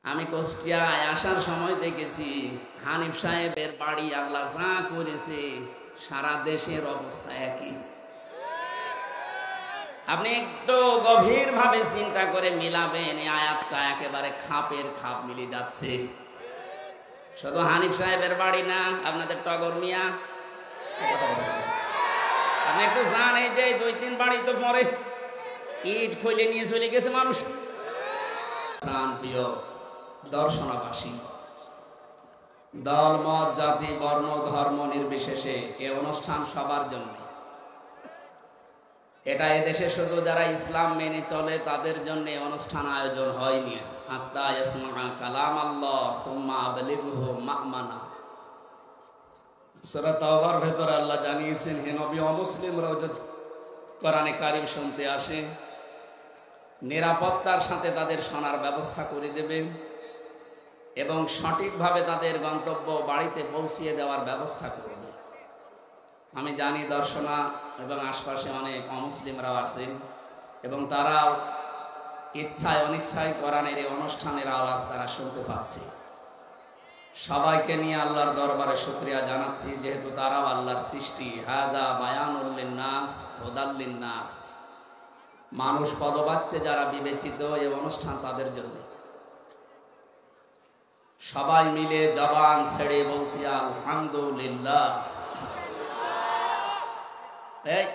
আমি কুষ্টিয়ায় আসার সময় দেখেছি হানিফ সাহেবের বাড়ি আল্লাহ যা করেছে সারা দেশের অবস্থা একই। আপনি একটু গভীর ভাবে চিন্তা করে মিলাবেন, এই আয়াতটা একেবারে খাপের খাপ মিলে যাচ্ছে। শুধু হানিফ সাহেবের বাড়ি না, আপনাদের টগর মিয়া, আপনি একটু জান এই যে 2-3 বাড়ি তো পরে ইট খুলে নিয়ে চলে গেছে মানুষ। প্রিয় দর্শনাবাসী, দল মত জাতি বর্ণ ধর্ম নির্বিশেষে এ অনুষ্ঠান সবার জন্য। এটা এদেশে শুধু যারা ইসলাম মেনে চলে তাদের জন্য অনুষ্ঠান আয়োজন হয়নি। হাত্তা ইয়াসমা কালাম আল্লাহ সুম্মা আবলিগহু মা'মানা। সূরা তাওবার ভেতরে আল্লাহ জানিয়েছেন, হে নবী, অমুসলিমরাও যদি কোরআনে কারীম শুনতে আসে নিরাপত্তার সাথে তাদের শোনার ব্যবস্থা করে দেবেন এবং সঠিকভাবে তাদের গন্তব্য বাড়িতে পৌঁছিয়ে দেওয়ার ব্যবস্থা করবেন। আমি জানি দর্শনা এবং আশপাশে অনেক অমুসলিমরাও আছেন এবং তারাও ইচ্ছায় অনিচ্ছায় কোরআনের এই অনুষ্ঠানের আওয়াজ তারা শুনতে পাচ্ছে। সবাইকে নিয়ে আল্লাহর দরবারে শুকরিয়া জানাচ্ছি, যেহেতু তারাও আল্লাহর সৃষ্টি। হাযা বায়ানুল লিন্নাস হুদাল লিন্নাস, মানুষ পদবাচ্চে যারা বিবেচিত, এই অনুষ্ঠান তাদের জন্য। সবাই মিলে জবান ছেড়ে বলছি আলহামদুলিল্লাহ। এই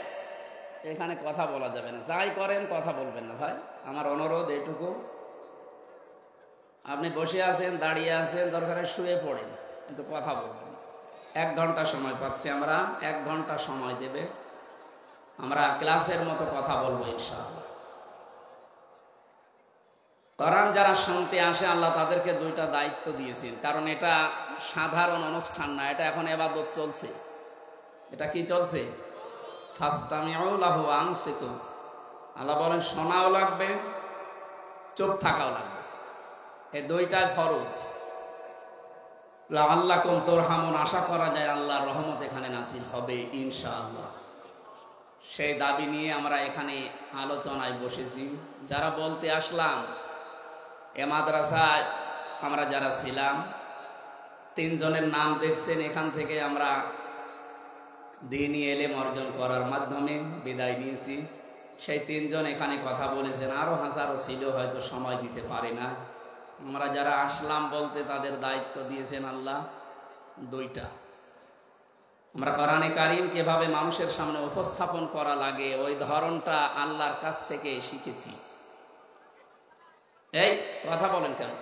এখানে কথা বলা যাবে না, যাই করেন কথা বলবেন না ভাই, আমার অনুরোধ এটুকু। আপনি বসে আছেন, দাঁড়িয়ে আছেন, দরকারে শুয়ে পড়েন, কিন্তু কথা বলবেন। 1 ঘন্টা সময় পাচ্ছি আমরা, 1 ঘন্টা সময় দেবে, আমরা ক্লাসের মতো কথা বলবো ইনশাআল্লাহ। কোরআন যারা শুনতে আসে আল্লাহ তাদেরকে 2টা দায়িত্ব দিয়েছেন, কারণ এটা সাধারণ অনুষ্ঠান না, এটা এখন ইবাদত চলছে। এটা কি চলছে? ফাসতামিউ লাহু ওয়া আনসিতু। আল্লাহ বলেন শোনাও লাগবে, চুপ থাকাও লাগবে, এই 2টাই ফরজ। লাআল্লাকুম তুরহামুন, আশা করা যায় আল্লাহর রহমত এখানে নাযিল হবে ইনশাআল্লাহ। সেই দাবি নিয়ে আমরা এখানে আলোচনায় বসেছি। যারা বলতে আসলাম, এ মাদ্রাসায় আমরা যারা ছিলাম 3 জনের নাম দেখছেন। এখান থেকে আমরা দ্বীনি ইলম অর্জন করার মাধ্যমে বিদায় নিয়েছি। সেই 3 জন এখানে কথা বলেছেন, আরো হাজারো ছিল, হয়তো সময় দিতে পারে না। আমরা যারা আসলাম বলতে তাদের দায়িত্ব দিয়েছেন আল্লাহ 2টা। আমরা কোরআনে কারীম কিভাবে মানুষের সামনে উপস্থাপন করা লাগে ওই ধরনটা আল্লাহর কাছ থেকে শিখেছি। এই কথা বলেন কেন?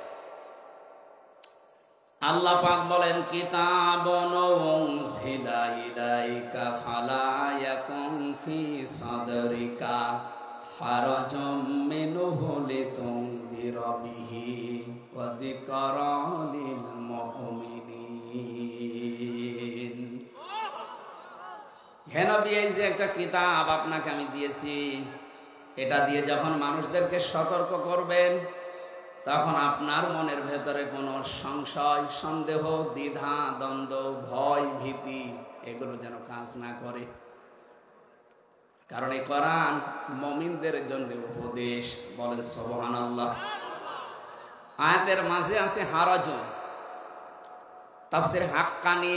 আল্লাহ পাক বলেন, কিতাবুন উনজিলা ইলাইকা ফালা ইয়াকুন ফি সাদরিকা হারাজুম মিনহু লিতুনযিরা বিহি ওয়া যিকরা লিল মুমিনিন। হে নবী, এই যে একটা কিতাব আপনাকে আমি দিয়েছি, এটা দিয়ে যখন মানুষদেরকে সতর্ক করবেন তখন আপনার মনের ভেতরে কোনো সংশয়, সন্দেহ, দ্বিধা, দ্বন্দ্ব, ভয়, ভীতি এগুলো যেন কাজ না করে। কারণ এই কোরআন মুমিনদের জন্য উপদেশ। বলেন সুবহানাল্লাহ। আয়াতের মাঝে আছে হারাজুন। তাফসীর হাক্কানি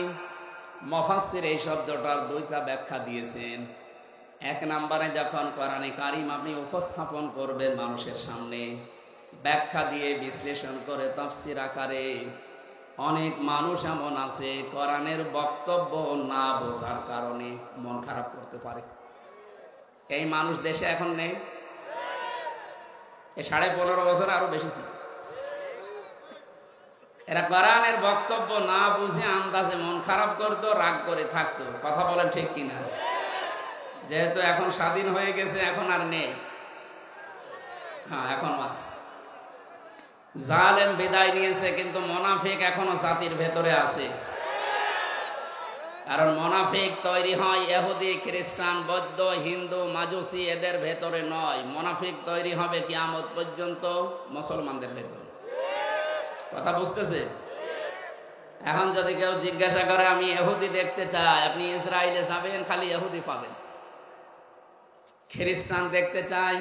মুফাসসির এই শব্দটার 2টা ব্যাখ্যা দিয়েছেন। 1 নম্বরে যখন কোরআনে কারীম আপনি উপস্থাপন করবেন মানুষের সামনে, ব্যাখ্যা দিয়ে বিশ্লেষণ করে তাফসীর আকারে, অনেক মানুষ এমন আছে কোরআনের বক্তব্য না বোঝার কারণে মন খারাপ করতে পারে। এই মানুষ দেশে এখন নেই, এই 15.5 বছর আরো বেশি ছিল। এরা কোরআনের বক্তব্য না বুঝে আন্দাজে মন খারাপ করতো, রাগ করে থাকতো। কথা বলেন ঠিক কিনা? যেহেতু এখন স্বাধীন হয়ে গেছে, এখন আর নেই। হ্যাঁ, এখন আছে। জালেম বিদায় নিয়েছে, কিন্তু মুনাফিক এখনো জাতির ভেতরে আছে। কারণ মুনাফিক তৈরি হয় ইহুদি, খ্রিস্টান, বৌদ্ধ, হিন্দু, মাজুসি এদের ভেতরে নয়। মুনাফিক তৈরি হবে কিয়ামত পর্যন্ত মুসলমানদের ভেতরে। কথা বুঝতেছে? এখন যদি কেউ জিজ্ঞাসা করে আমি ইহুদি দেখতে চাই, আপনি ইসরায়েলে যাবেন, খালি ইহুদি পাবেন। খ্রিস্টান দেখতে চাই,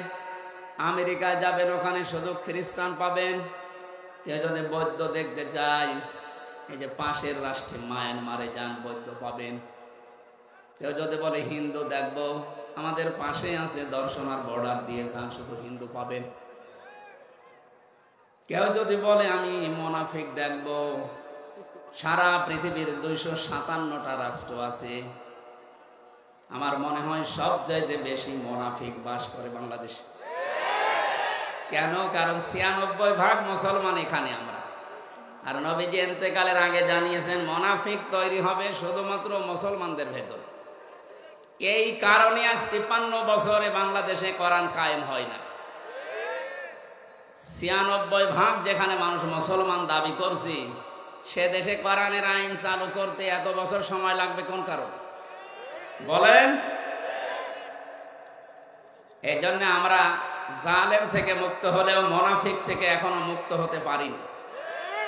আমেরিকায় যাবেন, ওখানে শুধু খ্রিস্টান পাবেন। কেউ যদি বৌদ্ধ দেখতে চায়, এই যে পাশের রাষ্ট্রে মায়ানমারে যান, বৌদ্ধ পাবেন। কেউ যদি বলে হিন্দু দেখবো, আমাদের পাশে আছে দর্শনার বর্ডার দিয়ে যান, শুধু হিন্দু পাবেন। কেউ যদি বলে আমি মোনাফিক দেখবো, সারা পৃথিবীর 257টা রাষ্ট্র আছে, আমার মনে হয় সবচাইতে বেশি মোনাফিক বাস করে বাংলাদেশে। কেন? কারণ 96% মুসলমান এখানে আমরা। আর নবীজি ইন্তেকালের আগে জানিয়েছেন মোনাফিক তৈরি হবে শুধুমাত্র মুসলমানদের ভেতর। এই কারণে আজ 53 বছরে বাংলাদেশে কোরআন কায়েম হয় না। 96% যেখানে মানুষ মুসলমান দাবি করছি, সে দেশে কোরআনের আইন চালু করতে এত বছর সময় লাগবে কোন কারণে বলেন? এই জন্য আমরা জালেম থেকে মুক্ত হলেও মুনাফিক থেকে এখনো মুক্ত হতে পারিনি।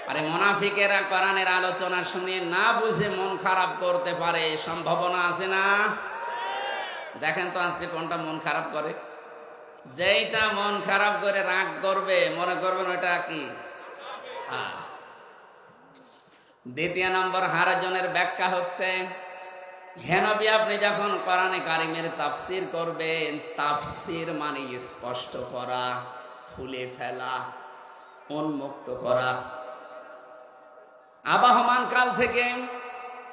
আরে মুনাফিকেরা কোরআনের আলোচনা শুনে না বুঝে মন খারাপ করতে পারে, সম্ভাবনা আছে না? দেখেন তো আজকে কোনটা মন খারাপ করে। যেইটা মন খারাপ করে রাগ করবে, মনে করবেন ওটা কি। দ্বিতীয় নম্বর হারাজনের ব্যাখ্যা হচ্ছে, হে নবী আপনি যখন কোরআনে কারিমের তাফসীর করবেন, তাফসীর মানে স্পষ্ট করা, খুলে ফেলা, উন্মুক্ত করা। আবহমান কাল থেকে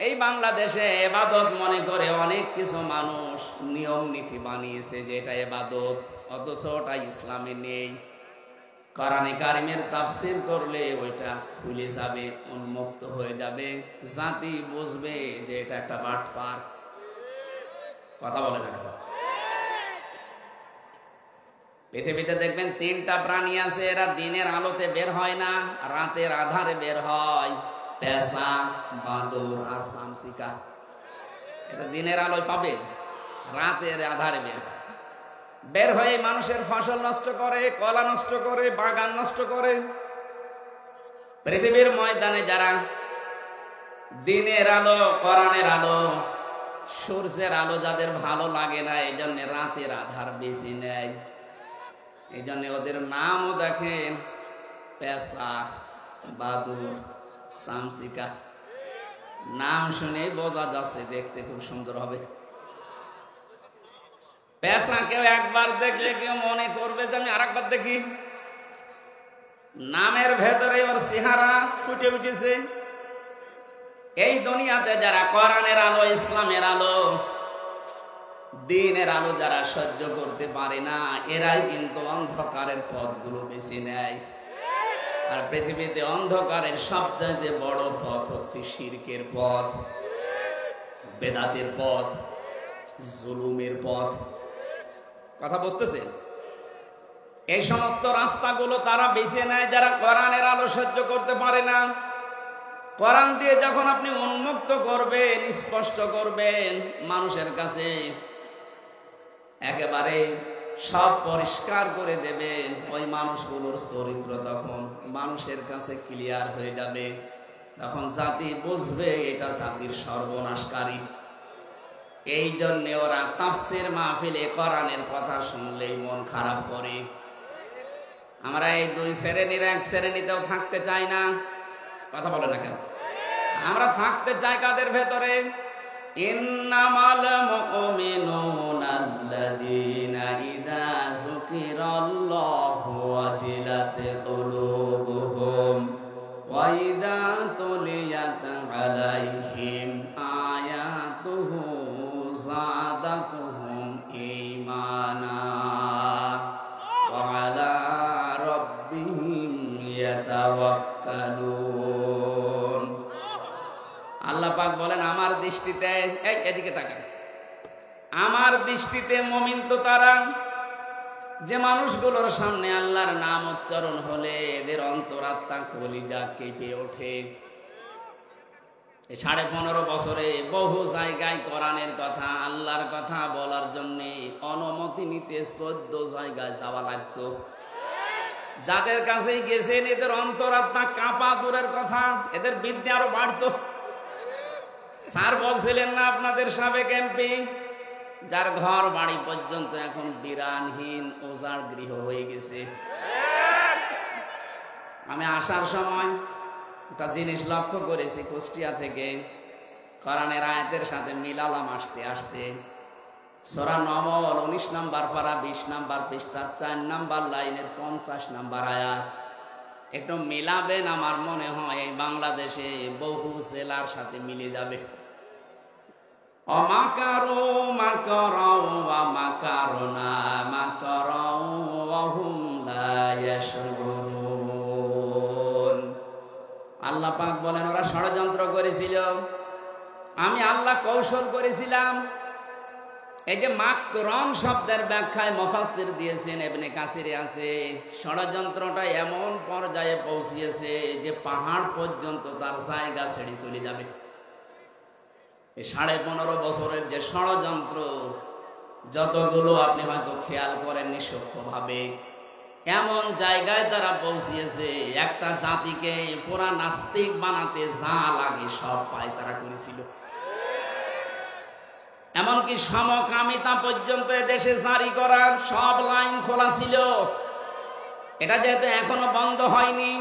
এই বাংলাদেশে ইবাদত মনে করে অনেক কিছু মানুষ নিয়ম নীতি বানিয়েছে যে এটা ইবাদত, অথচ ওটা ইসলামে নেই। কোরআনে কারিমের তাফসীর করলে ওইটা খুলে যাবে, উন্মুক্ত হয়ে যাবে, জাতি বুঝবে যে এটা একটা বাটপার। কথা বলে না? পৃথিবীতে দেখবেন 3টা প্রাণী আছে, এরা দিনের আলোতে বের হয় না, রাতের আধারে বের হয়। পেঁচা, বাঁদর আর শামসিকা। এটা দিনের আলোয় পাবে, রাতের আধারে বের হয়ে মানুষের ফসল নষ্ট করে, কলা নষ্ট করে, বাগান নষ্ট করে। পৃথিবীর ময়দানে যারা দিনের আলো, কোরআনের আলো, সূর্যের আলো যাদের ভালো লাগে না, এই জন্য রাতের আধার বেশি নেয়। এই জন্য ওদের নামও দেখেন পেঁচা, বাদুর, শামসিকা। নাম শুনে বোঝা যাচ্ছে দেখতে খুব সুন্দর হবে। পেঁচা কেউ একবার দেখলে কেউ মনে করবে যে আমি আরেকবার দেখি। নামের ভেতরে ওর চেহারা ফুটে উঠেছে। এই দুনিয়াতে যারা কোরআনের আলো, ইসলামের আলো, দিনের আলো যারা সহ্য করতে পারে না, এরাই কিন্তু অন্ধকারের পথগুলো বেছে নেয়। আর পৃথিবীতে অন্ধকারের সবচেয়ে বড় পথ হচ্ছে শিরকের পথ, বেদাতের পথ, জুলুমের পথ। কথা বুঝতেছে? এই সমস্ত রাস্তাগুলো তারা বেছে নেয় যারা কোরআনের আলো সহ্য করতে পারে না। কোরআন দিয়ে যখন আপনি উন্মুক্ত করবেন, স্পষ্ট করবেন, মানুষের কাছে একেবারে সব পরিষ্কার করে দেবেন, ওই মানুষগুলোর চরিত্র তখন মানুষের কাছে ক্লিয়ার হয়ে যাবে। তখন জাতি বুঝবে এটা জাতির সর্বনাশকারী। এই জন্য ওরা তাফসীর মাহফিলে কোরআনের কথা শুনলেই মন খারাপ করে। আমরা এই 2 শ্রেণীর 1 শ্রেণীতেও থাকতে চাই না। কথা বলে না কেন? আমরা থাকতে চাই কাদের ভেতরে? ইন্নামাল মুমিনুনা আল্লাযীনা ইযা যুকিরাল্লাহু ওয়াজিলাত কুলুবুহুম ওয়া ইযা তুলিয়াত আলাইহিম আয়াতুহু যাদাতুহুম ঈমানা ওয়া আলা রাব্বিহিম ইয়াতাওয়াক্কালুন। আল্লাহ পাক বলেন আমার দৃষ্টিতে, এদিকে তাকান, আমার দৃষ্টিতে মুমিন তো তারা যে মানুষগুলোর সামনে আল্লাহর নাম উচ্চারণ হলে এদের অন্তরাত্মা কলিজা কেঁপে ওঠে। 15.5 বছরে বহু জায়গায় কোরআনের কথা, আল্লাহর কথা বলার জন্য অনুমতি নিতে 14 জায়গায় যাওয়া লাগতো। যাদের কাছে গেছেন এদের অন্তরাত্মা কাঁপা দূরের কথা, এদের বিদ্যা আরো বাড়তো। স্যার বলছিলেন না আপনাদের সাবেক এমপি, যার ঘর বাড়ি পর্যন্ত এখন বিরানহীন উজাড় গৃহ হয়ে গেছে। আমি আসার সময় একটা জিনিস লক্ষ্য করেছি, কুষ্টিয়া থেকে কোরআনের আয়াতের সাথে মিলালাম আসতে আসতে। সূরা নমল 19 নম্বর পারা 20 নম্বর পৃষ্ঠা 4 নম্বর লাইনের 50 নম্বর আয়াত। একটু মিলাবেন, আমার মনে হয় এই বাংলাদেশে বহু জেলার সাথে মিলে যাবে। অমাকারু মাকারাও ওয়া মাকারনা মাকারাও ওয়া হুম লা ইয়াশউরুন। আল্লাহ পাক বলেন, ওরা ষড়যন্ত্র করেছিল, আমি আল্লাহ কৌশল করেছিলাম। এই যে মাকরন শব্দের ব্যাখ্যায় মুফাসসির দিয়েছেন, ইবনে কাসিরে আছে, ষড়যন্ত্রটা এমন পর্যায়ে পৌঁছিয়েছে যে পাহাড় পর্যন্ত তার জায়গা ছেড়ে চলে যাবে। এই 15.5 বছরের যে ষড়যন্ত্র, যতগুলো আপনি হয়তো খেয়াল করেননি সূক্ষ্মভাবে, এমন জায়গায় তারা পৌঁছিয়েছে, একটা জাতিকে পুরা নাস্তিক বানাতে যা লাগে সব পায় তারা করেছিল। এমনকি সমকামিতা পর্যন্ত দেশে জারি করার সব লাইন খোলা ছিল। এটা যেহেতু এখনো বন্ধ হয়নি,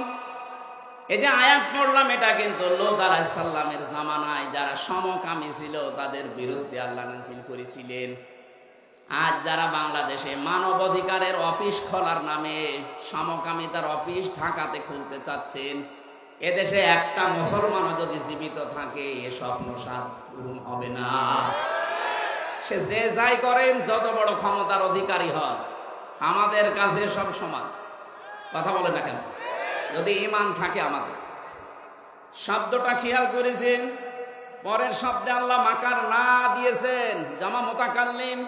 এই যে আয়াত পড়লাম, এটা কিন্তু লূত আলাইহিস সালামের জামানায় যারা সমকামী ছিল তাদের বিরুদ্ধে আল্লাহ নাযিল করেছিলেন। আজ যারা বাংলাদেশে মানব অধিকারের অফিস খোলার নামে সমকামিতার অফিস ঢাকাতে খুলতে চাচ্ছেন, এদেশে একটা মুসলমানও যদি জীবিত থাকে এ স্বপ্ন পূরণ হবে না। সে যে যাই করেন, যত বড় ক্ষমতার অধিকারী হন, আমাদের কাছে সব সমান। কথা বলে না কেন? যদি ঈমান থাকে আমাদের। শব্দটা খেয়াল করেছেন, পরের শব্দে আল্লাহ মাকার না দিয়েছেন, জামা মুতাকাল্লিম।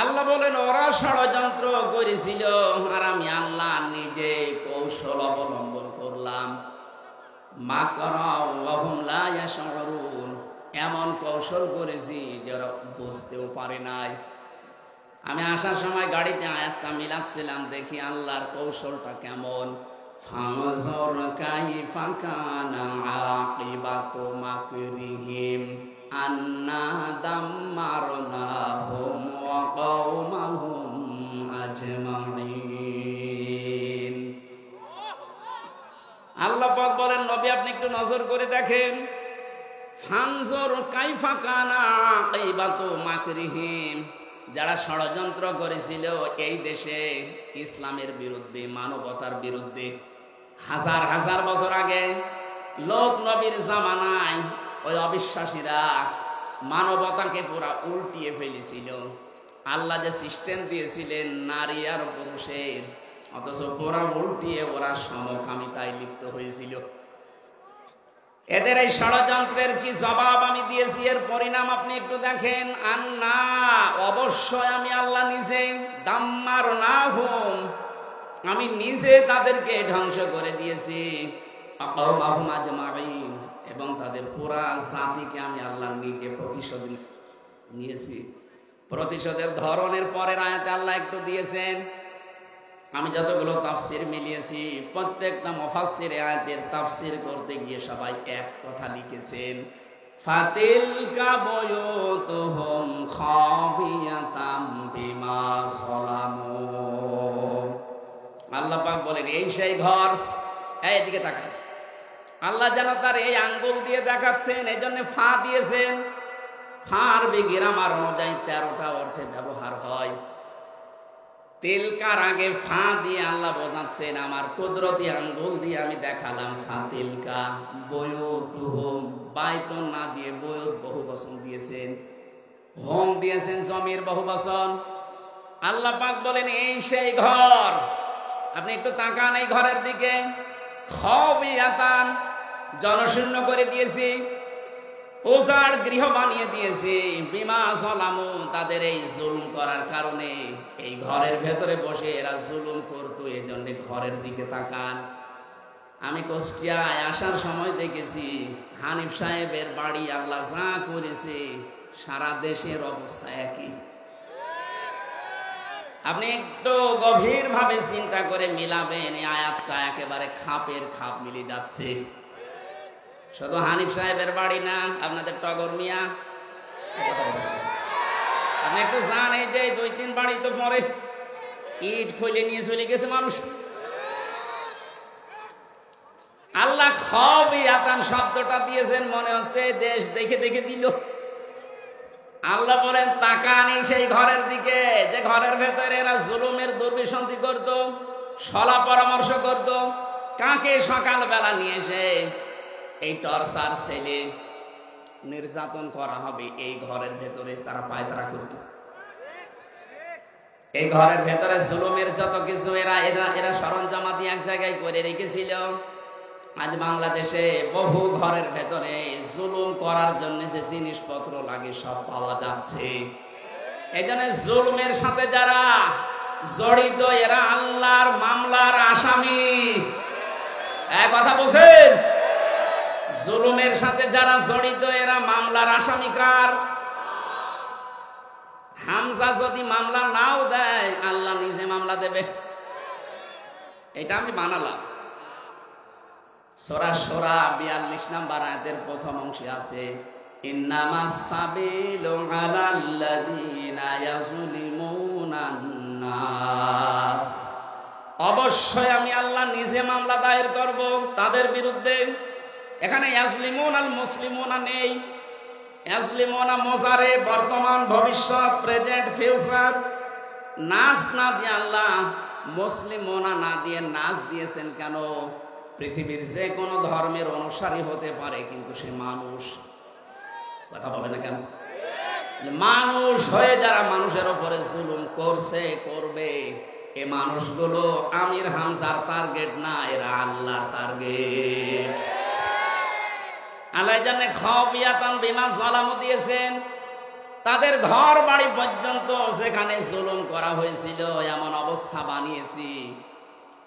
আল্লাহ বলেন, ওরা ষড়যন্ত্র করেছিল আর আমি আল্লাহ নিজে কৌশল অবলম্বন করলাম। মাকারা ওয়া হুম লা ইয়াশউরুন, এমন কৌশল করেছি যারা বুঝতেও পারে নাই। আমি আসার সময় গাড়িতে আয়াতটা মিলাচ্ছিলাম, দেখি আল্লাহর কৌশলটা কেমন। ফানজুর কাইফা কানা আকিবাতু মাকরিহিম আন্না দাম্মারনাহুম ওয়া কওমাহুম আজমাইন। আল্লাহ পাক বলেন, নবী আপনি একটু নজর করে দেখেন, ফানজুর কাইফা কানা আকিবাতু মাকরিহিম, যারা ষড়যন্ত্র করেছিল এই দেশে ইসলামের বিরুদ্ধে, মানবতার বিরুদ্ধে, হাজার হাজার বছর আগে লোক নবীর জামানায় ওই অবিশ্বাসীরা মানবতাকে পুরা উল্টিয়ে ফেলেছিল। আল্লাহ যে সিস্টেম দিয়েছিলেন নারী আর পুরুষের, অথচ পুরা উল্টিয়ে ওরা সমকামিতায় লিপ্ত হয়েছিল। এদের এই ষড়যন্ত্রের কি জবাব আমি দিয়েছি, এর পরিণাম আপনি একটু দেখেন। আন্না, অবশ্যই আমি আল্লাহ নিজে, দাম্মারনাহুম, আমি নিজে তাদেরকে ধ্বংস করে দিয়েছি, আকাওমাহুম আজমাইন, এবং তাদের পুরা জাতিকে আমি আল্লাহ নিজে প্রতিশোধ নিয়েছি। প্রতিশোধের ধরনের পরের আয়াতে আল্লাহ একটু দিয়েছেন। আমি যতগুলো তাফসির মিলিয়েছি, প্রত্যেকটা মুফাসসির আয়াতের তাফসির করতে গিয়ে সবাই এক কথা লিখেছেন, ফাতিলকা বুয়ুতুহুম খাবিয়াতাম বিমা সালামু। আল্লাহ পাক বলেন, এই সেই ঘর, এইদিকে তাকান। আল্লাহ যেন তার এই আঙ্গুল দিয়ে দেখাচ্ছেন, এই জন্য ফা দিয়েছেন। ফার গ্রামার অনুযায়ী 13টা অর্থে ব্যবহার হয়। তিলকার আগে ফা দিয়ে আল্লাহ বোঝাচ্ছেন, আমার কুদরতি আঙ্গুল দিয়ে আমি দেখালাম। ফাতিলকা বুয়ুতুহুম, বাইতুন না দিয়ে বুয়ুত বহু বচন দিয়েছেন, হোম দিয়েছেন জমির বহু বচন। আল্লাহ পাক বলেন, এই সেই ঘর। আপনি একটু তাকান এই ঘরের দিকে, খাবিয়াতান, জনশূন্য করে দিয়েছি, উজাড় গৃহ বানিয়ে দিয়েছি, বিমা যালামু, তাদের এই জুলুম করার কারণে। এই ঘরের ভেতরে বসে এরা জুলুম করতো, এই জন্য ঘরের দিকে তাকান। আমি কুষ্টিয়ায় আসার সময় দেখেছি হানিফ সাহেবের বাড়ি আল্লাহ যা করেছে, সারা দেশের অবস্থা একই। আপনি একটু গভীর ভাবে চিন্তা করে মিলাবেন, এই আয়াতটা একেবারে খাপের খাপ মিলে যাচ্ছে। শুধু হানিফ সাহেবের বাড়ি না, আপনাদের টগর মিয়া, আপনি একটু জান, এই যে 2-3 বাড়ি তো পরে ইট খুলে নিয়ে চলে গেছে মানুষ। আল্লাহ খবিয়াতান শব্দটা দিয়েছেন, মনে হচ্ছে দেশ দেখে দেখে দিল। আল্লাহ বলেন তাকানি সেই ঘরের দিকে যে ঘরের ভেতরে এরা জুলুমের দুর্বিসন্ধি করত, সলা পরামর্শ করত। কাকে সকালবেলা নিয়ে এসে এই টর্চার ছেলে নির্যাতন করা হবে এই ঘরের ভেতরে তারা পায়তারা করত। এই ঘরের ভেতরে জুলুমের যত কিছু এরা এরা এরা সরঞ্জামাদি এক জায়গায় করে রেখেছিল। আজ বাংলাদেশে বহু ঘরের ভেতরে জুলুম করার জন্য যে জিনিসপত্র লাগে সব পাওয়া যাচ্ছে। এই জন্য জুলুমের সাথে যারা জড়িত এরা আল্লাহর মামলার আসামি। এক কথা বলছেন, জুলুমের সাথে যারা জড়িত এরা মামলার আসামি। কার? হামজা যদি মামলা নাও দেয় আল্লাহ নিজে মামলা দেবে। এটা আমি বানালাম। সূরা সূরা 42 নম্বর আয়াতের প্রথম অংশে আছে ইন্নামাস সাবিলু আলাল্লাযিনা ইয়াজলিমুনান নাস। অবশ্যই আমি আল্লাহ নিজে মামলা দায়ের করব তাদের বিরুদ্ধে। এখানে ইয়াজলিমুনাল মুসলিমুনা নেই, ইয়াজলিমুনা মুজারে বর্তমান ভবিষ্যৎ প্রেজেন্ট ফিউচার। নাস না দিয়ে আল্লাহ মুসলিমুনা না দিয়ে নাস দিয়েছেন কেন? পৃথিবীর যে কোনো ধর্মের অনুসারী হতে পারে কিন্তু সে মানুষ। কথা বলে না কেন? মানুষ হয়ে যারা মানুষের উপরে জুলুম করছে করবে, এ মানুষগুলো আমির হামজার টার্গেট না, এরা আল্লাহর টার্গেট। আল্লাহ জানে খবিয়াতান বিমা যালামু দিয়েছেন। তাদের ঘর বাড়ি পর্যন্ত সেখানে জুলুম করা হয়েছিল এমন অবস্থা বানিয়েছি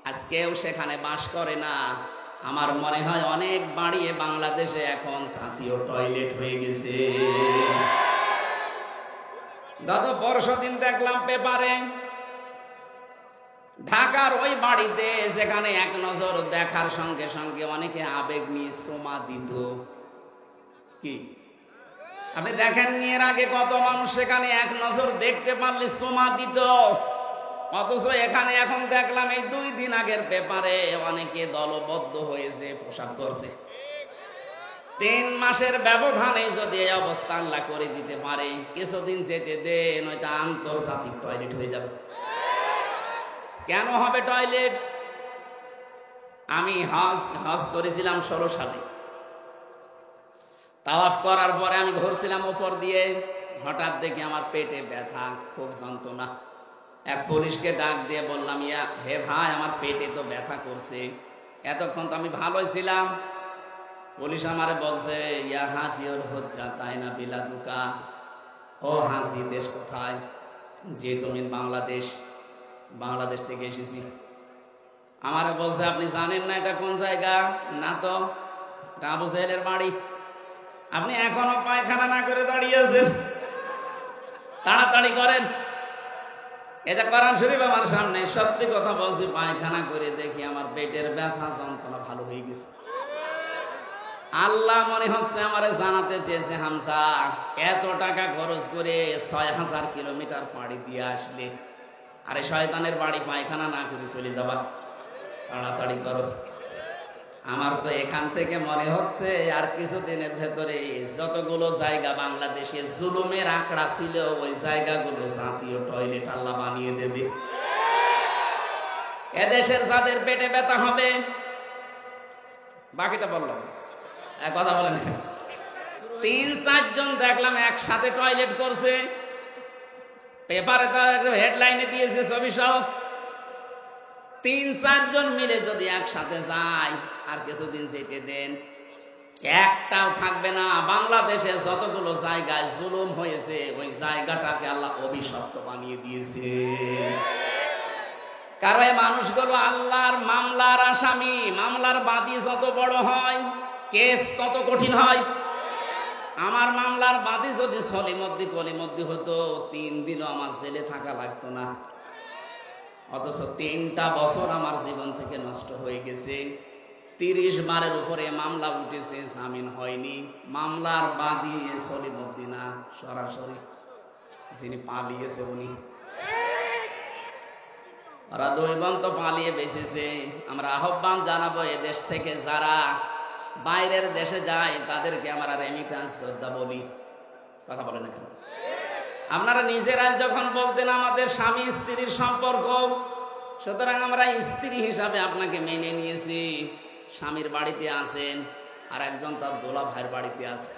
আজকেও সেখানে বাস করে না। আমার মনে হয় অনেক বাড়িয়ে বাংলাদেশে এখন জাতীয় টয়লেট হয়ে গেছে। গত পরশুদিন দেখলাম পেপারে ঢাকার ওই বাড়িতে সেখানে এক নজর দেখার সঙ্গে সঙ্গে অনেকে আবেগ নিয়ে চুমা দিত। কি আপনি দেখেননি এর আগে কত মানুষ সেখানে এক নজর দেখতে পারলে চুমা দিত? অথচ এখানে এখন দেখলাম এই 2 দিন আগের পেপারে অনেকে দলবদ্ধ হয়েছে, পোশাক করছে। 3 মাসের ব্যবধানে যদি এই অবস্থা আল্লাহ করে দিতে পারে, কিছুদিন যেতে দেন, ওইটা আন্তর্জাতিক টয়লেট হয়ে যাবে। কেন হবে টয়লেট? আমি হজ করেছিলাম 16 সালে। তাওয়াফ করার পরে আমি ঘুরছিলাম উপর দিয়ে, হঠাৎ দেখি আমার পেটে ব্যথা, খুব যন্ত্রণা। এক পুলিশকে ডাক দিয়ে বললাম, ইয়া হে ভাই, আমার পেটে তো ব্যথা করছে। এতক্ষণ তো আমি ভালোই ছিলাম। পুলিশ আমারে বলছে, ইয়া হাজি ওর হজ্জা তাই না বিলাদুকা। ও হাজি, দেশ কোথায়? যে তুমি বাংলাদেশ থেকে এসেছি। আমারে বলছে, আপনি জানেন না এটা কোন জায়গা? না তো, এটা আবু জাহেলের বাড়ি। আপনি এখনো পায়খানা না করে দাঁড়িয়ে আছেন, তাড়াতাড়ি করেন। এটা কোরআন শরীফ আমার সামনে। সত্যি কথা বলছি, পায়খানা করে দেখি আমার পেটের ব্যথা যন্ত্রণা ভালো হয়ে গেছে। আল্লাহ মনে হচ্ছে আমারে জানাতে চেয়েছে, হামজা এত টাকা খরচ করে 6000 কিলোমিটার পাড়ি দিয়ে আসলে, আরে শয়তানের বাড়ি পায়খানা না করে চলে যাবা, তাড়াতাড়ি করো। আমার তো এখান থেকে মনে হচ্ছে আর কিছুদিনের ভেতরে যতগুলো জায়গা বাংলাদেশে জুলুমের আঁকড়া ছিল ওই জায়গাগুলো জাতীয় টয়লেট আল্লাহ বানিয়ে দেবে। এদেশের যাদের পেটে ব্যথা হবে, বাকিটা বললাম এক কথা বলেন। 3-4 জন দেখলাম একসাথে টয়লেট করছে। পেপারে তো হেডলাইনে দিয়েছে ছবি সহ। 3-4 জন মিলে যদি একসাথে যায়, আর কিছুদিন যেতে দেন, একটাও থাকবে না। বাংলাদেশে যতগুলো জায়গায় জুলুম হয়েছে ওই জায়গাটাকে আল্লাহ অভিশপ্ত বানিয়ে দিয়েছে। কারণ এই মানুষগুলো আল্লাহর মামলার আসামি। মামলার বাদী যত বড় হয়, কেস তত কঠিন হয়। আমার মামলার বাদী যদি সলিমদ্দি কলিমদ্দি হতো, 3 দিনও আমার জেলে থাকা লাগতো না। অথচ 3টা বছর আমার জীবন থেকে নষ্ট হয়ে গেছে। 30 বারের উপরে মামলা উঠেছে, জামিন হয়নি। মামলার বাদী সলিমদ্দি না, সরাসরি যিনি পালিয়েছে উনি। ওরা 2 বোন তো পালিয়ে বেঁচেছে। আমরা আহ্বান জানাবো এদেশ থেকে যারা বাইরের দেশে যায় তাদেরকে আমরা রেমিটেন্স যোদ্ধা বলি। কথা বলেন না কেন? আপনারা নিজেরাই যখন বলতেন আমাদের স্বামী স্ত্রীর সম্পর্ক, সুতরাং আমরা স্ত্রী হিসাবে আপনাকে মেনে নিয়েছি। স্বামীর বাড়িতে আছেন, আর একজন তার দোলা ভাইয়ের বাড়িতে আছে।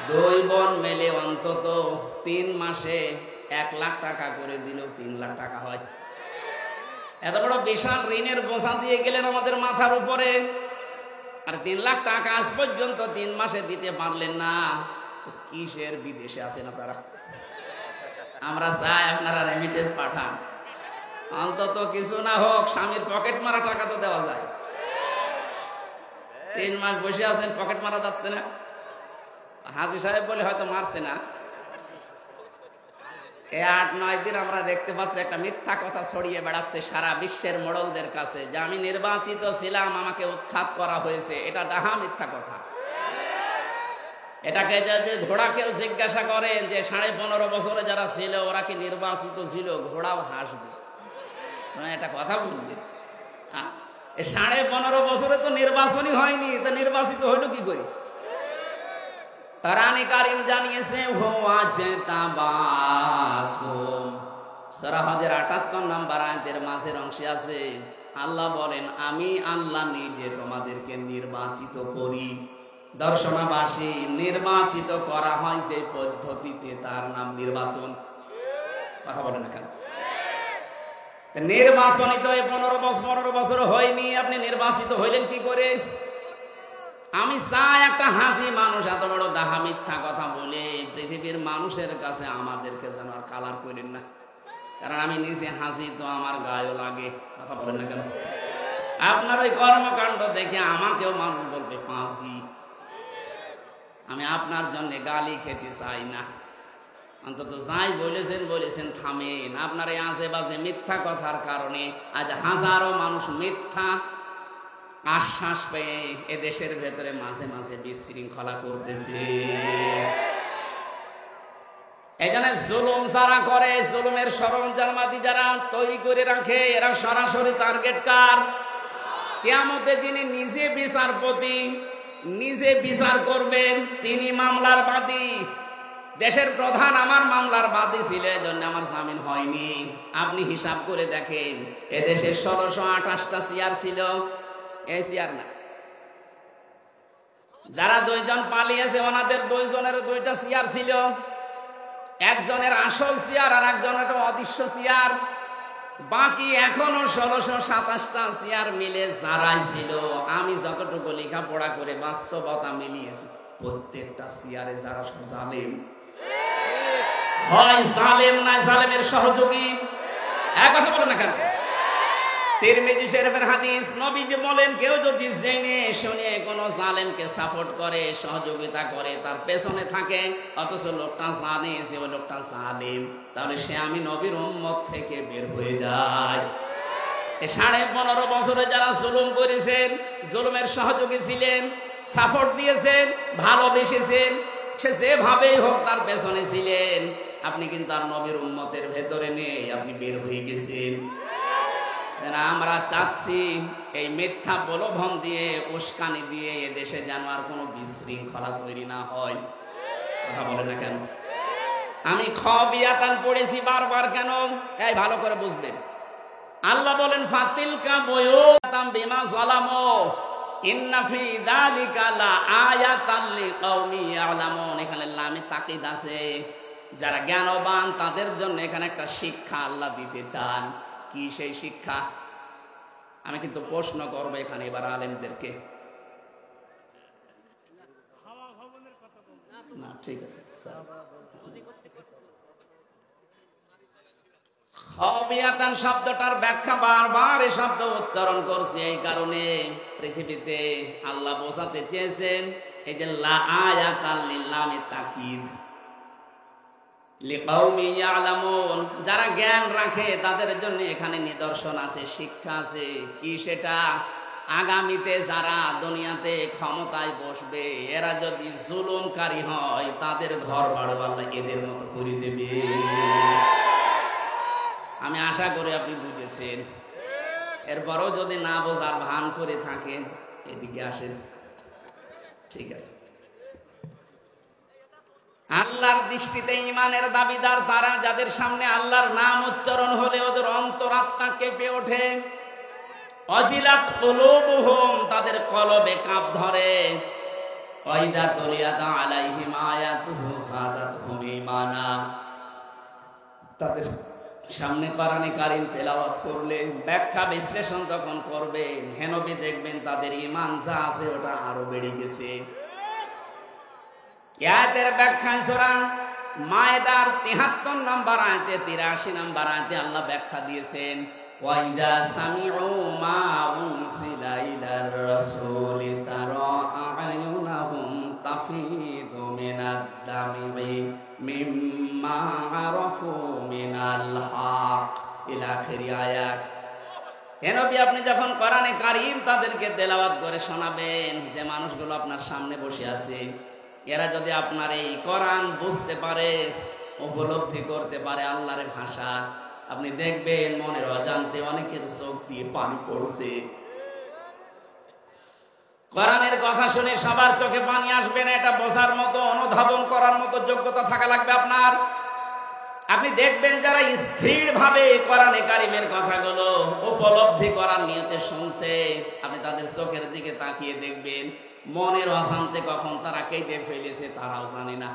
2 বোন মেলে অন্তত 3 মাসে 1 লাখ টাকা করে দিলেও 3 লাখ টাকা হয়। এত বড় বিশাল ঋণের বোঝা দিয়ে গেলেন আমাদের মাথার উপরে, আর 3 লাখ টাকা আজ পর্যন্ত 3 মাসে দিতে পারলেন না। কিসের বিদেশে আছেন আপনারা? আমরা চাই আপনারা রেমিটেন্স পাঠান, অন্তত কিছু না হোক স্বামীর পকেট মারা টাকা তো দেওয়া যায়। 3 মাস বসে আছেন, পকেট মারা যাচ্ছে না। হাজী সাহেব বলে হয়তো মারছে না। এই 8-9 দিন আমরা দেখতে পাচ্ছি একটা মিথ্যা কথা ছড়িয়ে বেড়াচ্ছে সারা বিশ্বের মোড়লদের কাছে যে আমি নির্বাচিত ছিলাম, আমাকে উৎখাত করা হয়েছে। এটা ডাহা মিথ্যা কথা। এটাকে যদি ঘোড়াকেও জিজ্ঞাসা করেন যে 15.5 বছরে যারা ছিল ওরা কি নির্বাচিত ছিল, ঘোড়াও হাসবে, একটা কথা বলবে। 15.5 বছরে তো নির্বাচনই হয়নি, তা নির্বাচিত হইল কি করে? কোরআন কারীম জানিয়েছে হুয়া জিতাবাকুম, সূরা হজের 78 নম্বর আয়াতের মাঝের অংশে আছে আল্লাহ বলেন আমি আল্লাহ নিজে তোমাদেরকে নির্বাচিত করি। দর্শনাবাসী নির্বাচিত করা হয় যে পদ্ধতিতে, তার নাম নির্বাচন। কথা বলেন না কেন? নির্বাচনিত 15 বছর হয়নি, আপনি নির্বাচিত হইলেন কি করে? আমি চাই একটা হাসি মানুষ এত বড় ডাহা মিথ্যা কথা বলে পৃথিবীর মানুষের কাছে আমাদেরকে যেন আর কালার করেন না, কারণ আমি নিজে হাসি তো আমার গায়েও লাগে। কথা বলেন না কেন? আপনার ওই কর্মকাণ্ড দেখে আমাকেও মানুষ বলবে পাঁচি। আমি আপনার জন্য গালি খেতে চাই না, অন্তত যাই বলেছেন থামেন। আপনার এই আশেপাশে মিথ্যা কথার কারণে আজ হাজারো মানুষ মিথ্যা আশ্বাস পেয়ে এদেশের ভেতরে মাঝে মাঝে বিশৃঙ্খলা করতেছে। এখানে জুলুম যারা করে, জুলুমের সরঞ্জামাদি যারা তৈরি করে রাখে, এরা সরাসরি টার্গেট কার? কিয়ামতের দিনে নিজে বিচারপতি, নিজে বিচার করবেন, তিনি মামলার বাদী। দেশের প্রধান আমার মামলার বাদী ছিল, এজন্য আমার জামিন হয়নি। আপনি হিসাব করে দেখেন, এদেশে 1628টা চেয়ার ছিল, এই চেয়ার না। যারা 2 জন পালিয়েছে ওনাদের 2 জনের 2টা চেয়ার ছিল, একজনের আসল চেয়ার আর একজনের অদৃশ্য চেয়ার। বাকি এখনো 1627টা চেয়ার মিলে যারাই ছিল, আমি যতটুকু লেখাপড়া করে বাস্তবতা মিলিয়েছি, প্রত্যেকটা চেয়ারে যারা সব জালেম, হয় জালেম না জালেমের সহযোগী। এক কথা বলো না কেন? তিরমিজি শরীফের হাদিস, নবীজি বলেন কেউ যদি জেনে শুনে কোন জালেমকে সাপোর্ট করে, সহযোগিতা করে, তার পেছনে থাকে, অথচ লোকটা জানে যে ওই লোকটা জালেম, তাহলে সে আমি নবীর উম্মত থেকে বের হয়ে যায়। 15.5 বছরে যারা জুলুম করেছেন, জুলুমের সহযোগী ছিলেন, সাপোর্ট দিয়েছেন, ভালোবেসেছেন, সে যেভাবেই হোক তার পেছনে ছিলেন, আপনি কিন্তু আর নবীর উম্মতের ভেতরে নেই, আপনি বের হয়ে গেছেন। আমরা চাচ্ছি এই মিথ্যা প্রলোভন দিয়ে, উস্কানি দিয়ে এদেশে যেন আর কোনো বিশৃঙ্খলা তৈরি না হয়। কথা বলে না কেন? আমি খবিয়াতান পড়েছি বারবার, কেন? এই ভালো করে বুঝবেন। আল্লাহ বলেন ফাতিলকা বুয়ুতাম বিমা যালামু ইন্না ফি যালিকা লা আয়াতাল লিকাউমি ইয়ালামুন। এখানে লামে তাকিদ আছে, যারা জ্ঞানবান তাদের জন্য এখানে একটা শিক্ষা আল্লাহ দিতে চান। কি সেই শিক্ষা? আমি কিন্তু প্রশ্ন করবো এখানে এবার আলেমদেরকে। না ঠিক আছে, খবিয়াতান শব্দটার ব্যাখ্যা বারবার এই শব্দ উচ্চারণ করছি এই কারণে, পৃথিবীতে আল্লাহ বোঝাতে চেয়েছেন এই যে লা আয়াতাল লিল্লামি তাকিদ লিকাউমি ইয়ালামুন, যারা জ্ঞান রাখে তাদের জন্য এখানে নিদর্শন আছে, শিক্ষা আছে। কি সেটা? আগামীতে যারা দুনিয়াতে ক্ষমতায় বসবে, এরা যদি জুলুমকারী হয়, তাদের ঘর বাড়ি আল্লাহ এদের মতো করে দেবে। আমি আশা করি আপনি বুঝেছেন। এরপরও যদি না বোঝার ভান করে থাকেন, এদিকে আসেন। ঠিক আছে। আল্লাহর দৃষ্টিতে ইমানের দাবিদার তারা, যাদের সামনে আল্লাহর নাম উচ্চারণ হলে ওদের অন্তরাত্মা কেঁপে ওঠে। অজিলাত কুলুবুহুম, তাদের কলবে কাঁপ ধরে। ওয়াইদা তুলিয়াত আলাইহিম আয়াতুহু যাদাতহুম ঈমানা, তাদের সামনে কোরআনে কারীম তেলাওয়াত করলে, ব্যাখ্যা বিশ্লেষণ তখন করবেন, হে নবী দেখবেন তাদের ঈমান যা আছে ওটা আরো বেড়ে গেছে। আয়াতের ব্যাখ্যা সূরা মায়েদার ৭৩ নম্বর আয়াতে ৮৩ নম্বর আয়াতে আল্লাহ ব্যাখ্যা দিয়েছেন, ওয়াইদা সামিউ মা উনসিলা ইলার রাসূলি তারা আ'য়ুনাহুম তাফিদু মিনাদ দামি মিম্মা আরাফু মিনাল হক ইলা আখিরি আয়াত। হে নবী, আপনি যখন কোরআনে কারীম তাদেরকে তেলাওয়াত করে শোনাবেন, যে মানুষগুলো আপনার সামনে বসে আছে, এরা যদি আপনার এই কোরআন বুঝতে পারে, উপলব্ধি করতে পারে আল্লাহর ভাষা, আপনি দেখবেন মনের অজান্তে অনেকের চোখ দিয়ে পানি পড়ছে। কোরআনের কথা শুনে সবার চোখে পানি আসবে না, এটা বোঝার মতো, অনুধাবন করার মতো যোগ্যতা থাকা লাগবে আপনার। আপনি দেখবেন যারা স্থির ভাবে কোরআনে কারীমের কথাগুলো উপলব্ধি করার নিয়তে শুনছে, আপনি তাদের চোখের দিকে তাকিয়ে দেখবেন মনের অশান্তি কখন তারা কেটে ফেলেছে তারাও জানে না।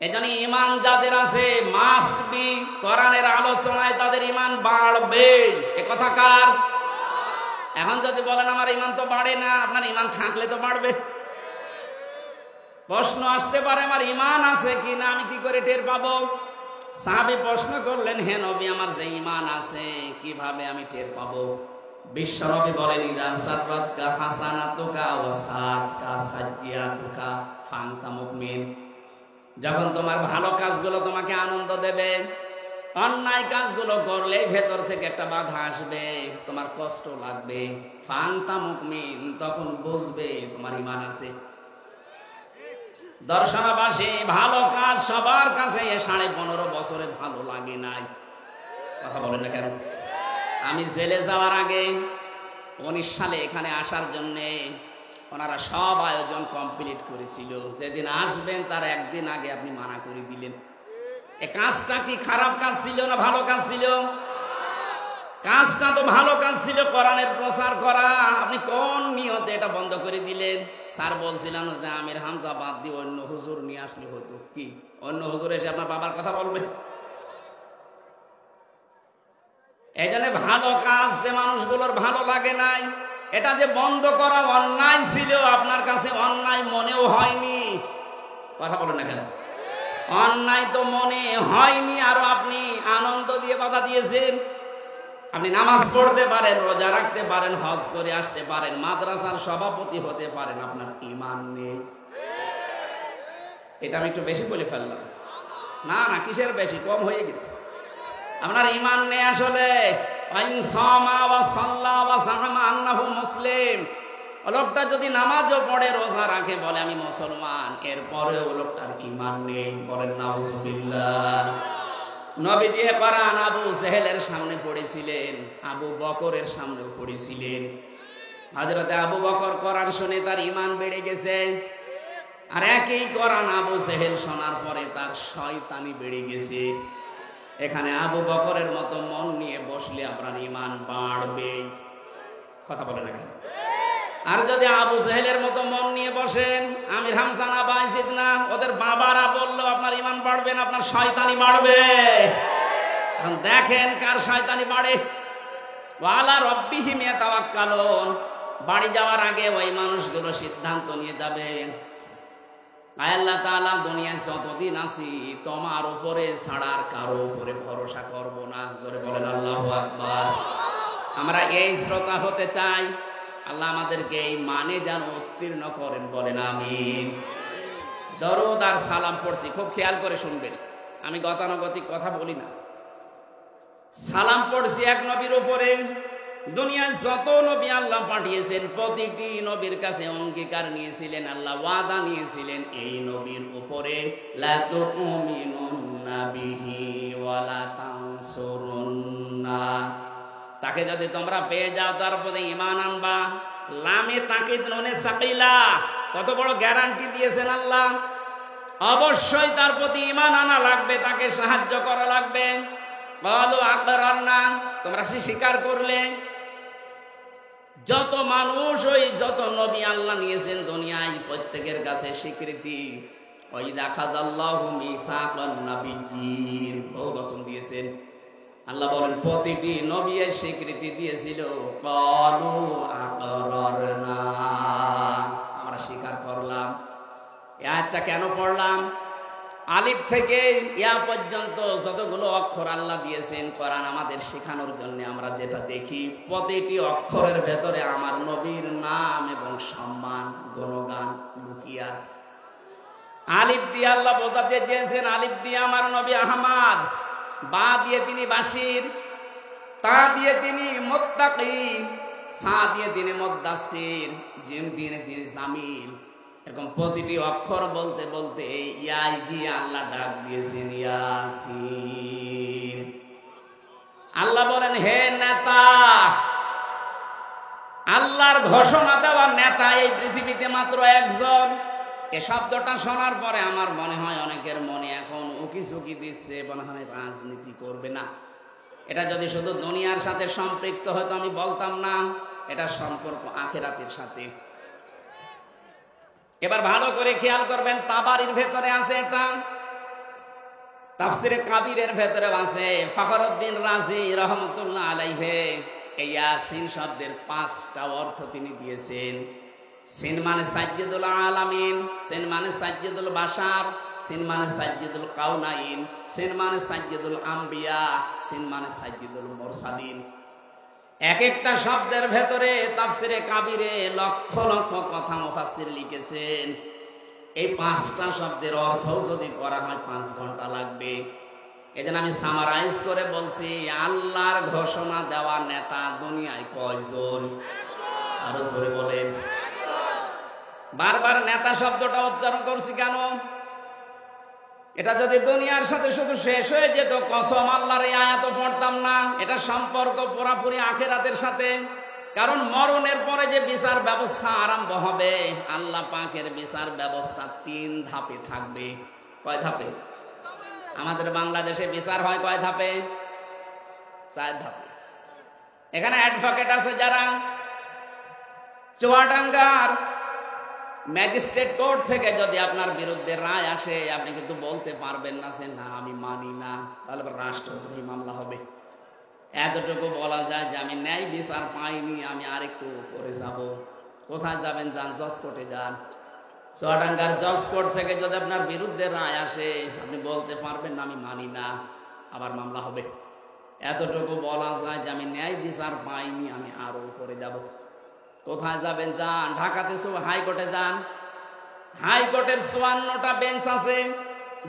এজন্য ঈমান যাদের আছে মাস্ট বি, কোরআনের আলোচনায় তাদের ঈমান বাড়বে। এ কথা কার? এখন যদি বলেন আমার ঈমান তো বাড়ে না, আপনার ঈমান থাকলে তো বাড়বে। প্রশ্ন আসতে পারে আমার ঈমান আছে কিনা আমি কি করে টের পাবো? সাহাবী প্রশ্ন করলেন, হে নবী আমার যে ঈমান আছে কিভাবে আমি টের পাবো? বিশ্বনবী বলেন, ইদা সাররাতকা হাসানাতুকা ওয়া সাআতকা সাজ্জিয়াতুকা ফান্তা মুমিন। যখন তোমার ভালো কাজগুলো তোমাকে আনন্দ দেবে, অন্যায় কাজগুলো করলে ভেতর থেকে একটা বাধা আসবে, তোমার কষ্ট লাগবে, ফান্তা মুমিন, তখন বুঝবে তোমার ঈমান আছে। দর্শনাবাসী, ভালো কাজ সবার কাছে 15.5 বছরে ভালো লাগে নাই। কথা বলেন না কেন? আমি জেলে যাওয়ার আগে 19 সালে এখানে আসার জন্য ওনারা সব আয়োজন কমপ্লিট করেছিল। যেদিন আসবেন তার একদিন আগে আপনি মানা করে দিলেন। এ কাজটা কি খারাপ কাজ ছিল না ভালো কাজ ছিল? কাজটা তো ভালো কাজ ছিল, কোরআনের প্রচার করা। আপনি কোন নিয়তে এটা বন্ধ করে দিলেন? স্যার বলছিলাম যে আমির হামজা বাদ দিয়ে অন্য হুজুর নিয়ে আসলে হতো। কি অন্য হুজুর এসে আপনার বাবার কথা বলবে? এই জন্য ভালো কাজ যে মানুষগুলোর ভালো লাগে নাই, এটা যে বন্ধ করা অন্যায় ছিল, আপনার কাছে অন্যায় মনেও হয়নি। কথা বলেন না কেন? অন্যায় তো মনে হয়নি, আরো আপনি আনন্দ দিয়ে কথা দিয়েছেন। আপনি নামাজ পড়তে পারেন, রোজা রাখতে পারেন, হজ করে আসতে পারেন, মাদ্রাসার সভাপতি হতে পারেন, আপনার ঈমান নেই। এটা আমি একটু বেশি বলে ফেললাম। না না, কিসের বেশি, কম হয়ে গেছে। আপনার ঈমান নেই আসলে। মুসলিম লোকটা যদি নামাজও পড়ে, রোজা রাখে, বলে আমি মুসলমান, এরপরেও লোকটার ঈমান নেই। বলেন নাউজুবিল্লাহ। নবীজি কোরআন আবু জেহেলের সামনে পড়েছিলেন, আবু বকরের সামনেও পড়েছিলেন। হযরতে আবু বকর কোরআন শুনে তার ঈমান বেড়ে গেছে, আর একই কোরআন আবু জেহেল শোনার পরে তার শয়তানি বেড়ে গেছে। এখানে আবু বকরের মতো মন নিয়ে বসলে আপনার ঈমান বাড়বে। কথা বলে না কেন? আর যদি আবু জেহেলের মতো মন নিয়ে বসেন, আমির হামজা না বাইজিদ না, ওদের বাবারা বললেও আপনার ঈমান বাড়বে না, আপনার শয়তানি বাড়বে। এখন দেখেন কার শয়তানি বাড়ে। ওয়ালা রাব্বিহিম ইয়াতাওয়াক্কালুন। বাড়ি যাওয়ার আগে ওই মানুষগুলো সিদ্ধান্ত নিয়ে যাবেন, আয় আল্লাহ তাআলা, দুনিয়ায় যতদিন আছি তোমার উপরে ছাড়া আর কারো উপরে ভরসা করব না। জোরে বলেন আল্লাহু আকবার। আমরা এই শ্রোতা হতে চাই, আল্লাহ আমাদেরকে এই মানে যেন উত্তীর্ণ করেন। বলেন আমিন। দরুদ আর সালাম পড়ছি, খুব খেয়াল করে শুনবেন, আমি গতানুগতিক কথা বলি না। সালাম পড়ছি এক নবীর উপরে। দুনিয়ায় যত নবী আল্লাহ পাঠিয়েছেন, প্রতিটি নবীর কাছে অঙ্গীকার নিয়েছিলেন, আল্লাহ ওয়াদা নিয়েছিলেন, এই নবীর উপরে লা তুমিনুন্না বিহি ওয়ালা তানসুরুন্না, তাকে যদি তোমরা পেয়ে যাও তার প্রতি ঈমান আনবা। লামে তাকিদ নুনে সাকিলা, কত বড় গ্যারান্টি দিয়েছেন আল্লাহ। অবশ্যই তার প্রতি ঈমান আনা লাগবে, তাকে সাহায্য করা লাগবে। ক্বালু আকরারনা, তোমরা স্বীকার করলে। যত মানুষ, ওই যত নবী আল্লাহ নিয়েছেন দুনিয়ায়, প্রত্যেকের কাছে স্বীকৃতি। ওই আখাযাল্লাহু মিসাকান নাবিয়্যিন, বহু বচন দিয়েছেন। আল্লাহ বলেন প্রতিটি নবী এই স্বীকৃতি দিয়েছিল, ক্বালু আকরারনা, আমরা স্বীকার করলাম। এই আয়াতটা কেন পড়লাম? আলিফ থেকে ইয়া পর্যন্ত যতগুলো অক্ষর আল্লাহ দিয়েছেন কোরআন আমাদের শেখানোর জন্য, আমরা যেটা দেখি প্রতিটি অক্ষরের ভেতরে আমার নবীর নাম এবং সম্মান, গুণগান লুকিয়ে আছে। আলিফ দিয়ে আল্লাহ বোঝাতে চেয়েছেন, আলিফ দিয়ে আমার নবী আহমদ, বা দিয়ে তিনি বাশির, তা দিয়ে তিনি মুত্তাকি, সা দিয়ে তিনি মুদ্দাসির, জিম দিয়ে তিনি জামিল। এরকম প্রতিটি অক্ষর বলতে বলতে ইয়াই দিয়ে আল্লাহ ডাক দিয়েছেন ইয়াসিন। আল্লাহ বলেন হে নেতা, আল্লাহর ঘোষণা দেওয়া নেতা এই পৃথিবীতে মাত্র একজন। এ শব্দটা শোনার পরে আমার মনে হয় অনেকের মনে এখন উকি ঝুঁকি দিচ্ছে, মনে হয় রাজনীতি করবে না। এটা যদি শুধু দুনিয়ার সাথে সম্পৃক্ত হতো আমি বলতাম না, এটা সম্পর্ক আখিরাতের সাথে। এবার ভালো করে খেয়াল করবেন, তাবারির ভেতরে আছে এটা, তাফসিরে কাবিরের ভেতরে আছে। ফখরুদ্দিন রাজি রহমতুল্লাহ আলাইহি এই ইয়াসিন শব্দের 5টা অর্থ তিনি দিয়েছেন। সিন মানে সাজ্জিদুল আলামিন, সিন মানে সাজ্জিদুল বাশার, সিন মানে সাজ্জিদুল কাউনাইন, সিন মানে সাজ্জিদুল আম্বিয়া, সিন মানে সাজ্জিদুল মুরসালিন। এক একটা শব্দের ভেতরে তাফসিরে কাবিরে লক্ষ লক্ষ কথা মুফাসসির লিখেছেন। এই 5টা শব্দের অর্থ যদি করা হয় 5 ঘন্টা লাগবে। এজন্য আমি সামারাইজ করে বলছি, আল্লাহর ঘোষণা দেওয়া নেতা দুনিয়ায় কয়জন? আরো জোরে বলেন। বারবার নেতা শব্দটা উচ্চারণ করছি কেন? এটা যদি দুনিয়ার সাথে শুধু শেষ হয়ে যেত, কসম আল্লাহর এই আয়াত পড়তাম না। এটা সম্পর্ক পুরাপুরি আখিরাতের সাথে। কারণ মরণের পরে যে বিচার ব্যবস্থা আরম্ভ হবে, আল্লাহ পাকের বিচার ব্যবস্থা 3 ধাপে থাকবে। কয় ধাপে? আমাদের বাংলাদেশে বিচার হয় কয় ধাপে? 4 ধাপে। এখানে অ্যাডভোকেট আছে যারা, চুয়াডাঙ্গার ম্যাজিস্ট্রেট কোর্ট থেকে যদি আপনার বিরুদ্ধে রায় আসে, আপনি কিন্তু বলতে পারবেন না যে না আমি মানি না, তাহলে রাষ্ট্রদ্রোহী মামলা হবে। এতটুকু বলা যায় যে আমি ন্যায় বিচার পাইনি, আমি আরেকটু উপরে যাব। কোথায় যাবেন? যান জজ কোর্টে যান। চুয়াডাঙ্গার জজ কোর্ট থেকে যদি আপনার বিরুদ্ধে রায় আসে, আপনি বলতে পারবেন না আমি মানি না, আবার মামলা হবে। এতটুকু বলা যায় যে আমি ন্যায় বিচার পাইনি, আমি আরো উপরে যাব। কোথায় যাবেন? যান ঢাকাতে হাইকোর্টে যান। হাইকোর্টের 54টা বেঞ্চ আছে,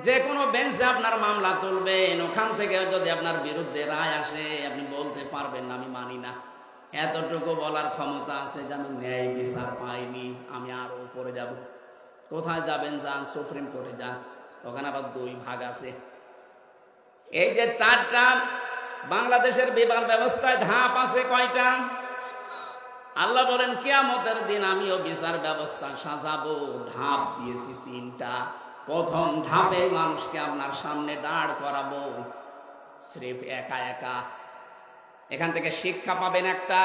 যে কোনো বেঞ্চে আপনার মামলা তুলবেন। ওখান থেকে যদি আপনার বিরুদ্ধে রায় আসে, আপনি বলতে পারবেন না আমি মানি না। এতটুকু বলার ক্ষমতা আছে যে আমি ন্যায় বিচার পাইনি, আমি আরো উপরে যাব। কোথায় যাবেন? যান সুপ্রিম কোর্টে যান। ওখানে আবার 2 ভাগ আছে। এই যে 4টা বাংলাদেশের বিচার ব্যবস্থায় ধাপ আছে, কয়টা? আল্লাহ বলেন কিয়ামতের দিন আমিও বিচার ব্যবস্থা সাজাবো। ধাপ দিয়েছি 3টা। প্রথম ধাপে মানুষকে আপনার সামনে দাঁড় করাবো, স্রেফ একা একা। এখান থেকে শিক্ষা পাবেন একটা।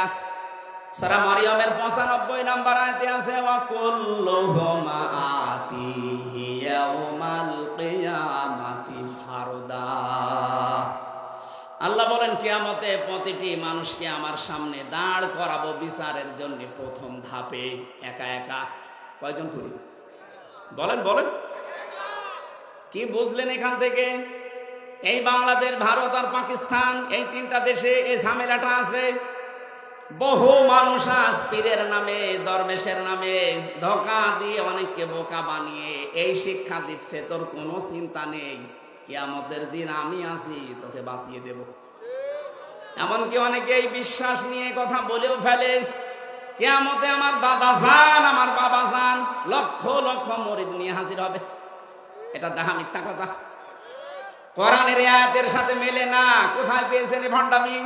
সূরা মারিয়ামের 95 নম্বর আয়াতে আছে, ওয়া কুল্লুহুম আতিহি ইয়াউমাল কিয়ামাতি ফারদা। আল্লাহ বলেন কিয়ামতে প্রতিটি মানুষকে আমার সামনে দাঁড় করাবো বিচারের জন্য। প্রথম ধাপে একা একা। কয়জন করি? বলেন বলেন, কি বুঝলেন এখান থেকে? এই বাংলাদেশ, ভারত আর পাকিস্তান, এই 3টা দেশে এই ঝামেলাটা আছে। বহু মানুষ আজ পীরের নামে, দরবেশের নামে ধোঁকা দিয়ে অনেককে বোকা বানিয়ে এই শিক্ষা দিচ্ছে, তোর কোনো চিন্তা নেই, কিয়ামতের দিন আমি আছি, তোকে বাঁচিয়ে দেব। এমনকি অনেকে এই বিশ্বাস নিয়ে কথা বলেও ফেলে, কিয়ামতে আমার দাদা যান, আমার বাবা যান, লক্ষ লক্ষ মুরিদ নিয়ে হাজির হবে। এটা দেখা মিথ্যা কথা। কোরআনের আয়াতের সাথে মেলে না। কোথায় পেয়েছেন এই ভণ্ডামি?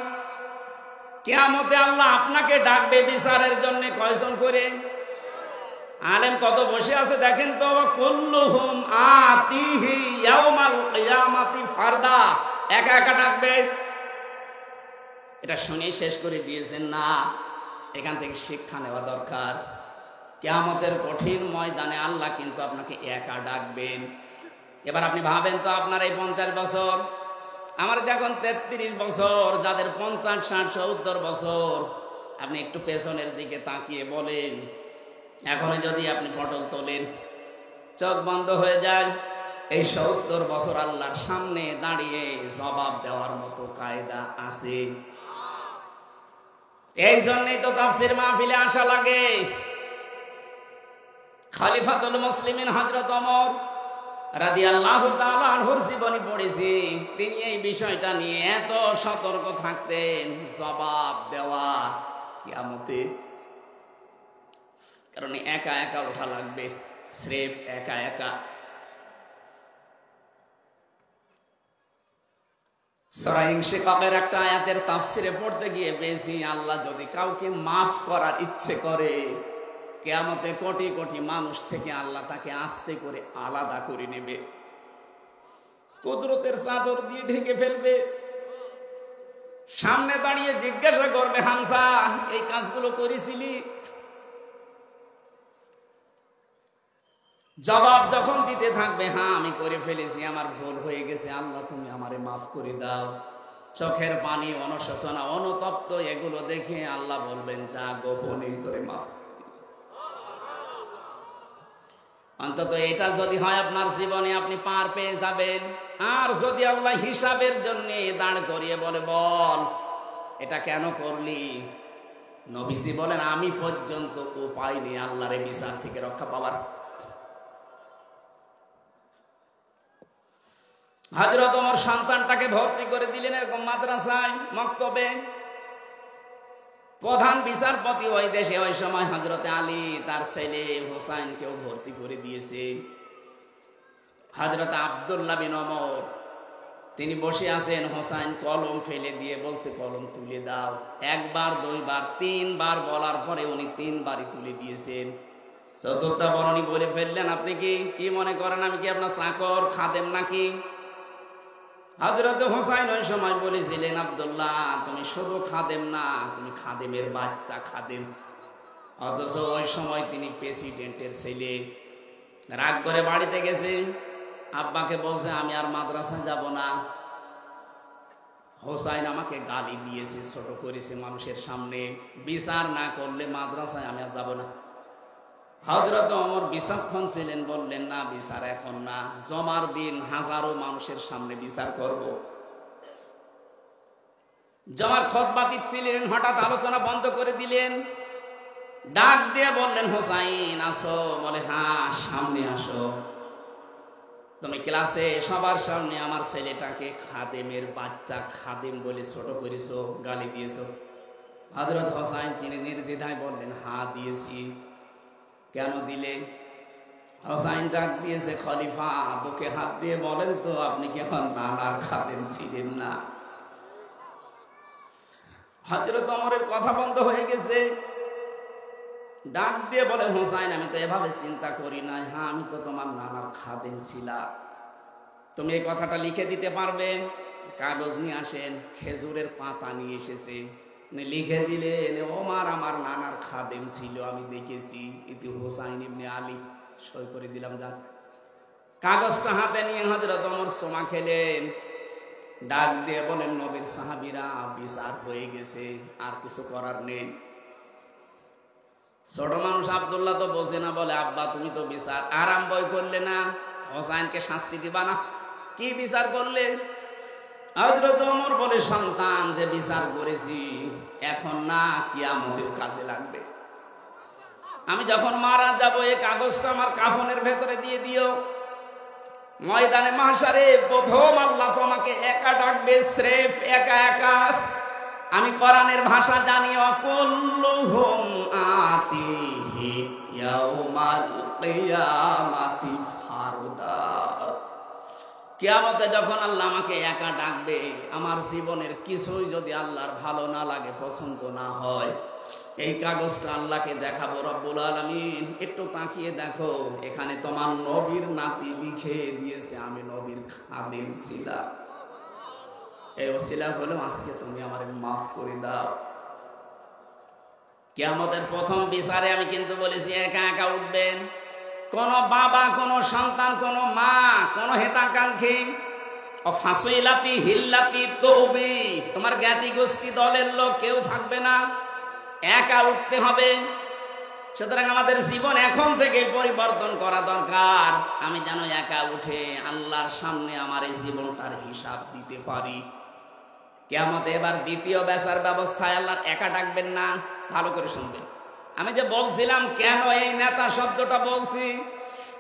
কিয়ামতে আল্লাহ আপনাকে ডাকবে বিচারের জন্য কয়জন করে? আলেম কত বসে আছে দেখেন তো। কুল্লুহুম আতিহি ইয়াউমাল কিয়ামাতি ফারদা, একা একা ডাকবে। এটা শুনেই শেষ করে দিয়েছেন না, এখান থেকে শিক্ষা নেওয়া দরকার। কিয়ামতের কঠিন ময়দানে আল্লাহ কিন্তু আপনাকে একা ডাকবেন। এবার আপনি ভাবেন তো, আপনার এই 50 বছর, আমার যখন 33 বছর, যাদের 50, 60, 70 বছর, আপনি একটু পেছনের দিকে তাকিয়ে বলেন, এখন যদি আপনি পটল তোলেন, চোখ বন্ধ হয়ে যায়, এই 70 বছর আল্লাহর সামনে দাঁড়িয়ে জবাব দেওয়ার মতো কায়দা আছে? এই জন্যই তো তাফসীর মাহফিলে আসা লাগে। খলিফাতুল মুসলিমিন হযরত ওমর রাদিয়াল্লাহু তাআলা আনহুর জীবনী পড়েছি। তিনি এই বিষয়টা নিয়ে এত সতর্ক থাকতেন, জবাব দেওয়া কিয়ামতে। কারণ একা একা ওঠা লাগবে, স্রেফ একা একা। সূরা ইনশিকাকের একটা আয়াতের তাফসিরে পড়তে গিয়ে পেয়েছি, আল্লাহ যদি কাউকে মাফ করার ইচ্ছে করে, কিয়ামতে কোটি কোটি মানুষ থেকে আল্লাহ তাকে আস্তে করে আলাদা করে নেবে, কুদরতের চাদর দিয়ে ঢেকে ফেলবে, সামনে দাঁড়িয়ে জিজ্ঞাসা করবে, হামজা এই কাজগুলো করেছিলি? জবাব যখন দিতে থাকবে, হ্যাঁ আমি করে ফেলেছি, আমার ভুল হয়ে গেছে, আল্লাহ তুমি আমারে মাফ করে দাও, চোখের পানি, অনুশোচনা, অনুতপ্ত এগুলো দেখে আল্লাহ বলবেন, যা গোপনে তোরে মাফ। অন্তত এটা যদি হয় আপনার জীবনে, আপনি পার পেয়ে যাবেন। আর যদি আল্লাহ হিসাবের জন্য দাঁড় করিয়ে বলে, বল এটা কেন করলি, নবীজি বলেন, আমি পর্যন্ত উপায় নেই আল্লাহর বিচার থেকে রক্ষা পাওয়ার। হযরত ওমর সন্তানটাকে ভর্তি করে দিলেন এরকম মাদ্রাসায়, মক্তবে। প্রধান বিচারপতি ওই দেশে ওই সময় হযরতে আলী তার ছেলে হোসাইনকেও ভর্তি করে দিয়েছে। হযরত আব্দুল্লাহ বিন ওমর তিনি বসে আছেন, হোসাইন কলম ফেলে দিয়ে বলছে, কলম তুলে দাও। একবার, দুইবার, তিনবার বলার পরে উনি তিনবারই তুলে দিয়েছেন। চতুর্থবার উনি বলে ফেললেন, আপনি কি মনে করেন আমি কি আপনার চাকর, খাদেম নাকি? হযরত হোসাইন ওই সময় বলেছিলেন, আব্দুল্লাহ তুমি শুধু খাদেম না, তুমি খাদেমের বাচ্চা খাদেম। অথচ ওই সময় তিনি প্রেসিডেন্টের ছেলে। রাগ করে বাড়িতে গেছে, আব্বাকে বলছে, আমি আর মাদ্রাসায় যাব না। হোসাইন আমাকে গালি দিয়েছে, ছোট করেছে মানুষের সামনে, বিচার না করলে মাদ্রাসায় আমি আর যাব না। হযরত ওমর বিচক্ষণ ছিলেন, বললেন, না বিচার এখন না, জমার দিন হাজারো মানুষের সামনে বিচার করব। জমার খুতবা দিচ্ছিলেন, হঠাৎ আলোচনা বন্ধ করে দিলেন, ডাক দিয়ে বললেন, হোসাইন আসো? বলে, হ্যাঁ সামনে আসো। তুমি ক্লাসে সবার সামনে আমার ছেলেটাকে খাদেমের বাচ্চা, খাদেম বলে ছোট করেছো, গালি দিয়েছো। হযরত হোসাইন তিনি নির্দ্বিধায় বললেন, হ্যাঁ দিয়েছি। কেন দিলে? হোসাইন ডাক দিয়েছে, খলিফা বুকে হাত দিয়ে বলেন তো, আপনি কি আমার নানার খাদেম ছিলেন না? হযরত ওমরের কথা বন্ধ হয়ে গেছে। ডাক দিয়ে বলে, হোসাইন আমি তো এভাবে চিন্তা করি না, হ্যাঁ আমি তো তোমার নানার খাদেম ছিলাম। তুমি এই কথাটা লিখে দিতে পারবে? কাগজ নিয়ে আসেন। খেজুরের পাতা নিয়ে এসেছে, লিখে দিলেন, ওমর আমার নানার খাদেম ছিল, আমি দেখেছি, ইতি হোসাইন ইবনে আলী। সই করে দিলাম, যান। কাগজটা হাতে নিয়ে হযরত ওমর সোমা খেলেন। ডাক দিয়ে বলেন, নবীর সাহাবীরা, বিচার হয়ে গেছে, আর কিছু করার নেই। ছোট মানুষ আব্দুল্লাহ তো বোঝে না, বলে, আব্বা তুমি তো বিচার আরম্ভই করলে না, হোসাইনকে শাস্তি দিবা না, কি বিচার করলে? হযরত ওমর বলে, সন্তান যে বিচার করেছি এখন না, কিয়ামতের কাজে লাগবে। আমি যখন মারা যাব, এই কাগজটা আমার কাফনের ভেতরে দিয়ে দিও। ময়দানে মাহশারে প্রথম আল্লাহ তোমাকে একা ডাকবে, স্রেফ একা একা। আমি কোরআনের ভাষা জানি, অকুল্লুহুম আতিহি ইয়াউমাল কিয়ামাতি ফারদা। কিয়ামতে যখন আল্লাহ আমাকে একা ডাকবে, আমার জীবনের কিছুই যদি আল্লাহর ভালো না লাগে, পছন্দ না হয়, এই কাগজটা আল্লাহকে দেখাবো। রব্বুল আলামিন একটু তাকিয়ে দেখো, এখানে তোমার নবীর নাতি লিখে দিয়েছে আমি নবীর খাদিম ছিলাম, এই ওসিলা হলো আজকে তুমি আমারে মাফ করে দাও। কিয়ামতের প্রথম বিচারে আমি কিন্তু বলেছি একা একা উঠবেন। কোন বাবা, কোন সন্তান, কোন মা, কোন হেতাকাঙ্ক্ষী ফাসিলাতি হিল্লাতি তৌবি, তোমার জ্ঞাতি গোষ্ঠী দলের লোক কেউ থাকবে না, একা উঠতে হবে। সুতরাং আমাদের জীবন এখন থেকে পরিবর্তন করা দরকার। আমি যেন একা উঠে আল্লাহর সামনে আমার এই জীবনটার হিসাব দিতে পারি। কিয়ামতে এবার দ্বিতীয় বেচার ব্যবস্থায় আল্লাহ একা ডাকবেন না। ভালো করে শুনবেন, আমি যে বলছিলাম কেন এই নেতা শব্দটা বলছি,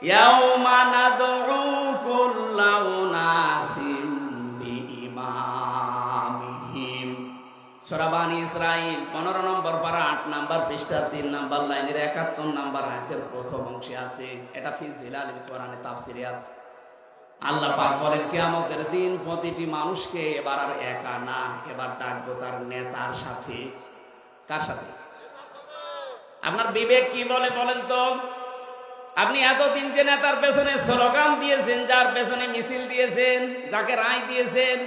ইয়াউমা নাদউ কুল্লা উনাসিম বিইমামিহিম, সূরা বানী ইসরাঈল 15 নম্বর পারা 8 নম্বর পৃষ্ঠা 3 নম্বর লাইনের 71 নম্বর আয়াতের প্রথম অংশে আছে। এটা ফি জিলালিল কোরআনে তাফসিরে আছে। আল্লাহ পাক বলেন কিয়ামতের দিন প্রতিটি মানুষকে এবার আর একা না, এবার ডাকবো তার নেতার সাথে। কার সাথে? আপনার বিবেক কি বলে বলেন তো? আপনি এতদিন যে নেতার পেছনে স্লোগান দিয়েছেন, যার পেছনে মিছিল দিয়েছেন, যাকে রায় দিয়েছেন,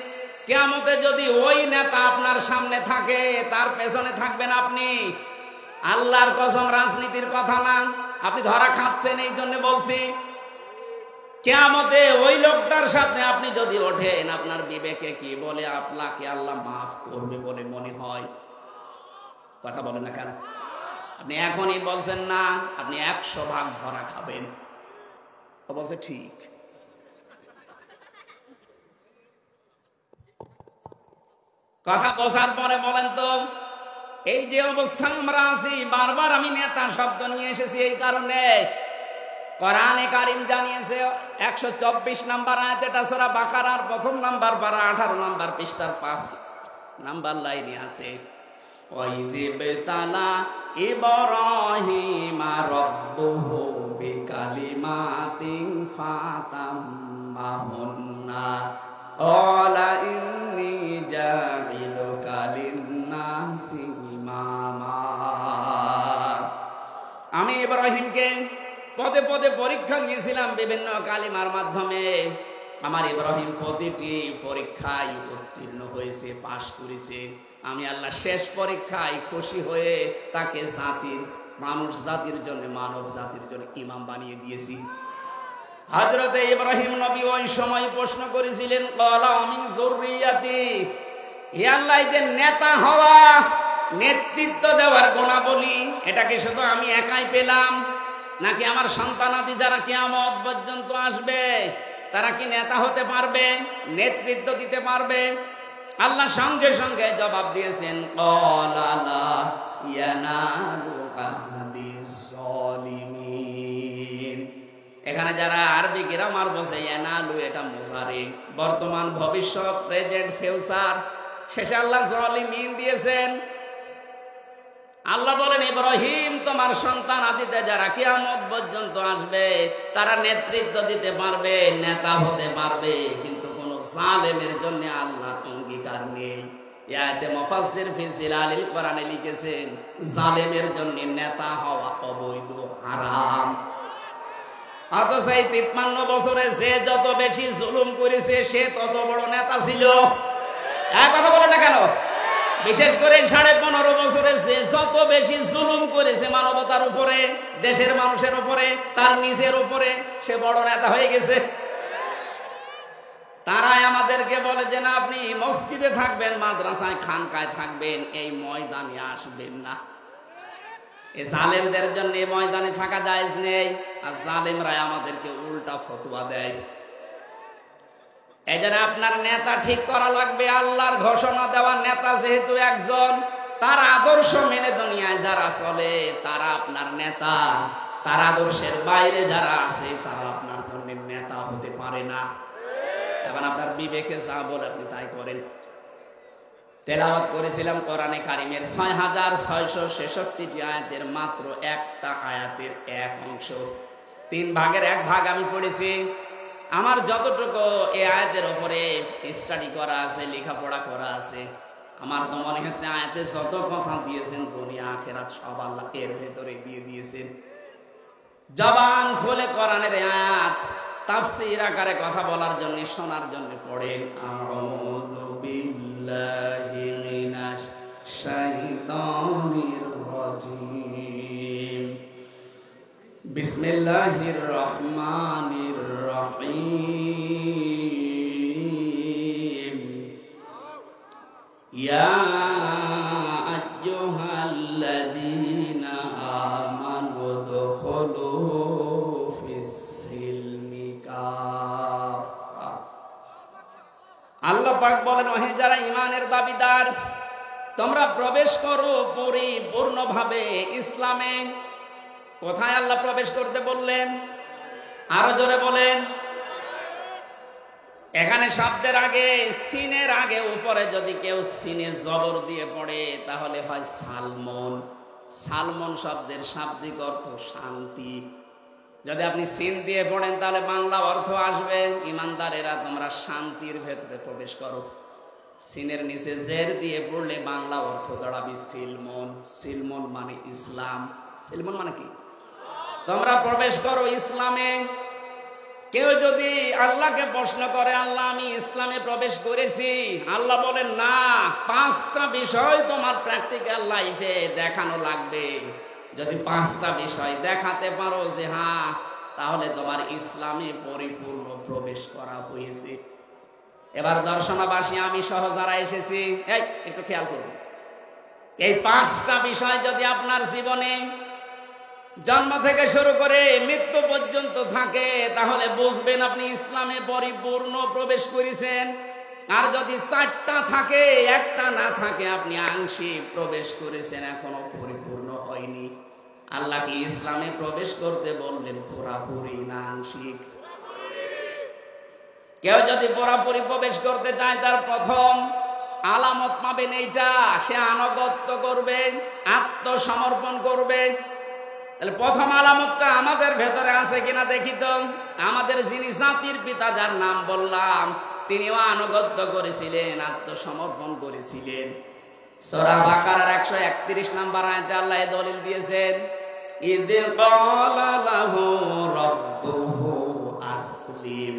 কিয়ামতে যদি ওই নেতা আপনার সামনে থাকে, তার পেছনে থাকবেন আপনি। আল্লাহর কসম, রাজনীতির কথা না, আপনি ধরা খাচ্ছেন এই জন্য বলছি। কিয়ামতে ওই লোকটার সাথে আপনি যদি ওঠেন, আপনার বিবেকে কি বলে? আপনাকে আল্লাহ মাফ করবে বলে মনে হয়? কথা বলেন না কেন? আপনি এখনই বলছেন না, আপনি 100 ভাগ ধরা খাবেন। ও বলছে ঠিক। কথা বোঝার পরে বলেন তো, এই যে অবস্থা আমরা আছি, বারবার আমি নেতা শব্দ নিয়ে এসেছি এই কারণে, কোরআনে কারীম জানিয়েছে 124 নম্বর আয়াত, এটা সূরা বাকারার 1 নম্বর পারা 18 নম্বর পৃষ্ঠার 5 নম্বর লাইনে আছে, ওয়াইযিবতালা ইব্রাহিমা রাব্বুহু বিকালিমাতিন ফাতাম্মাহুন্না ক্বালা ইন্নী জাইলুকা লিন-নাসি ইমামা। আমি ইব্রাহিমকে পদে পদে পরীক্ষা নিয়েছিলাম বিভিন্ন কালিমার মাধ্যমে। আমার ইব্রাহিম প্রতিটি পরীক্ষায় উত্তীর্ণ হয়েছে, পাশ করেছে। আমি আল্লাহ শেষ পরীক্ষায় খুশি হয়ে তাকে মানুষ জাতির জন্য, মানব জাতির জন্য ইমাম বানিয়ে দিয়েছি। হযরতে ইব্রাহিম নবী ওই সময় প্রশ্ন করেছিলেন, ক্বালা মিন যুররিয়াতি, হে আল্লাহ, যে নেতা হওয়া, নেতৃত্ব দেওয়ার গুণাবলী, এটা কি শুধু আমি একাই পেলাম, নাকি আমার সন্তানাদি যারা কিয়ামত পর্যন্ত আসবে তারা কি নেতা হতে পারবে, নেতৃত্ব দিতে পারবে? আল্লাহ সঙ্গে সঙ্গে জবাব দিয়েছেন, ক্বালা লা ইয়ানালু আহদিস যালিমিন। এখানে যারা আরবি গ্রামার বসে, ইয়ানালু এটা মুজারি, বর্তমান, ভবিষ্যৎ, প্রেজেন্ট, ফিউচার, শেষে আল্লাহ যালিমিন দিয়েছেন। আল্লাহ বলেন, ইব্রাহিম, তোমার সন্তান আদিতে যারা কিয়ামত পর্যন্ত আসবে তারা নেতৃত্ব দিতে পারবে, নেতা হতে পারবে, কিন্তু কোন জালেমের জন্য আল্লাহর অঙ্গীকার নেই। আয়াতে মুফাসসির ফি জিলালিল কোরআনে লিখেছেন, জালেমের জন্য নেতা হওয়া অবৈধ, হারাম। অথচ এই 53 বছরে যে যত বেশি জুলুম করেছে সে তত বড় নেতা ছিল। কথা বলে না কেন? বিশেষ করে 15.5 বছরে যে যত বেশি জুলুম করেছে মানবতার উপরে, দেশের মানুষের উপরে, তার নিজের উপরে, সে বড় নেতা হয়ে গেছে। তারাই আমাদেরকে বলে যে না, আপনি মসজিদে থাকবেন, মাদ্রাসায়, খানকায় থাকবেন, এই ময়দানে আসবেন না। এই জালেমদের জন্য এই ময়দানে থাকা জায়েজ নেই। আর জালেমরাই আমাদেরকে উল্টা ফতোয়া দেয়। এই জন্য আপনার নেতা ঠিক করা লাগবে। আল্লাহর ঘোষণা দেওয়া নেতা যেহেতু একজন, তার আদর্শ মেনে দুনিয়ায় যারা চলে তারা আপনার নেতা। তার আদর্শের বাইরে যারা আছে তারা আপনার জন্য নেতা হতে পারে না। এখন আপনার বিবেকে যা বলে আপনি তাই করেন। তেলাওয়াত করেছিলাম কোরআনে কারিমের 6666টি আয়াতের মাত্র একটা আয়াতের এক অংশ, 3 ভাগের 1 ভাগ আমি পড়েছি। আমার যতটুকু এই আয়াতের উপরে স্টাডি করা আছে, লেখাপড়া করা আছে, আমার তো মনে হচ্ছে আয়াতে যত কথা দিয়েছেন দুনিয়া আখিরাত সব আল্লাহ এর ভেতরে দিয়ে দিয়েছেন। জবান খুলে কোরআনের আয়াত তাফসীর আকারে কথা বলার জন্য, শোনার জন্য পড়েন আউযু বিল্লাহি মিনাশ শাইতানির রাজিম বিসমিল্লাহির রহমানির রহিম ইয়া আইয়ুহাল্লাযীনা আমানু দুখুলু ফিস-সিলমি কাফা। আল্লাহ পাক বলেন, ওহে যারা ঈমানের দাবিদার, তোমরা প্রবেশ করো পরিপূর্ণভাবে ইসলামে। কোথায় আল্লাহ প্রবেশ করতে বললেন? আরো জোরে বলেন। এখানে শব্দের আগে, সিনের আগে উপরে যদি কেউ সিনে জবর দিয়ে পড়ে তাহলে হয় সালমন। সালমন শব্দের শাব্দিক অর্থ শান্তি। যদি আপনি সিন দিয়ে পড়েন তাহলে বাংলা অর্থ আসবে, ইমানদারেরা তোমরা শান্তির ভেতরে প্রবেশ করো। সিনের নিচে জের দিয়ে পড়লে বাংলা অর্থ দাঁড়াবে সিলমন। সিলমন মানে ইসলাম। সিলমন মানে কি? তোমরা প্রবেশ করো ইসলামে। কেউ যদি আল্লাহকে প্রশ্ন করে, আল্লাহ আমি ইসলামে প্রবেশ করেছি, আল্লাহ বলেন না, 5টা বিষয় তোমার প্র্যাকটিক্যাল লাইফে দেখানো লাগবে। যদি 5টা বিষয় দেখাতে পারো যে হ্যাঁ, তাহলে তোমার ইসলামে পরিপূর্ণ প্রবেশ করা হয়েছে। এবার দর্শনাবাসী আমি সহ যারা এসেছি, এই একটু খেয়াল করুন, এই 5টা বিষয় যদি আপনার জীবনে জন্ম থেকে শুরু করে মৃত্যু পর্যন্ত থাকে তাহলে বুঝবেন আপনি ইসলামে পরিপূর্ণ প্রবেশ করেছেন। আর যদি 4টা থাকে, একটা না থাকে, আপনি আংশিক প্রবেশ করেছেন, এখনো পরিপূর্ণ হয়নি। আল্লাহ কি ইসলামে প্রবেশ করতে বললেন পুরাপুরি না আংশিক? কেউ যদি পুরাপুরি প্রবেশ করতে চায় তার প্রথম আলামত পাবেন এইটা, সে আনুগত্য করবে, আত্মসমর্পণ করবে। তাহলে প্রথম আলামতটা আমাদের ভেতরে আছে কিনা দেখি তো। আমাদের যিনি জাতির পিতা যার নাম বললাম, তিনিও আনুগত্য করেছিলেন, আত্মসমর্পণ করেছিলেন। সূরা বাকারার 131 নম্বর আয়াতে আল্লাহ এই দলিল দিয়েছেন, ইয ক্বালা লাহু রাব্বুহু আসলিম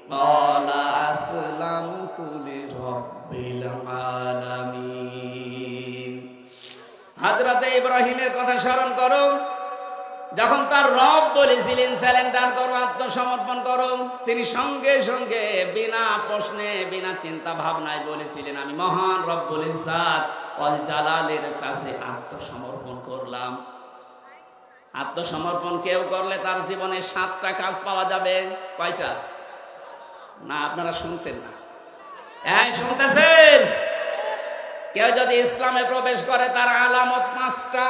ক্বালা আসলামতু লিরাব্বিল আলামিন। হযরত ইব্রাহিমের কথা স্মরণ করো, যখন তার রব বলেছিলেন সারেন্ডার করো, আত্মসমর্পণ করো, তিনি সঙ্গে সঙ্গে বিনা প্রশ্নে, বিনা চিন্তা ভাবনায় বলেছিলেন, আমি মহান রব্বুল ইজ্জাত ওয়াল জালালের কাছে আত্মসমর্পণ করলাম। আত্মসমর্পণ কেউ করলে তার জীবনে 7টা কাজ পাওয়া যাবে। কয়টা? না আপনারা শুনছেন না? এই শুনতেছেন? কেউ যদি ইসলামে প্রবেশ করে তার আলামত 5টা।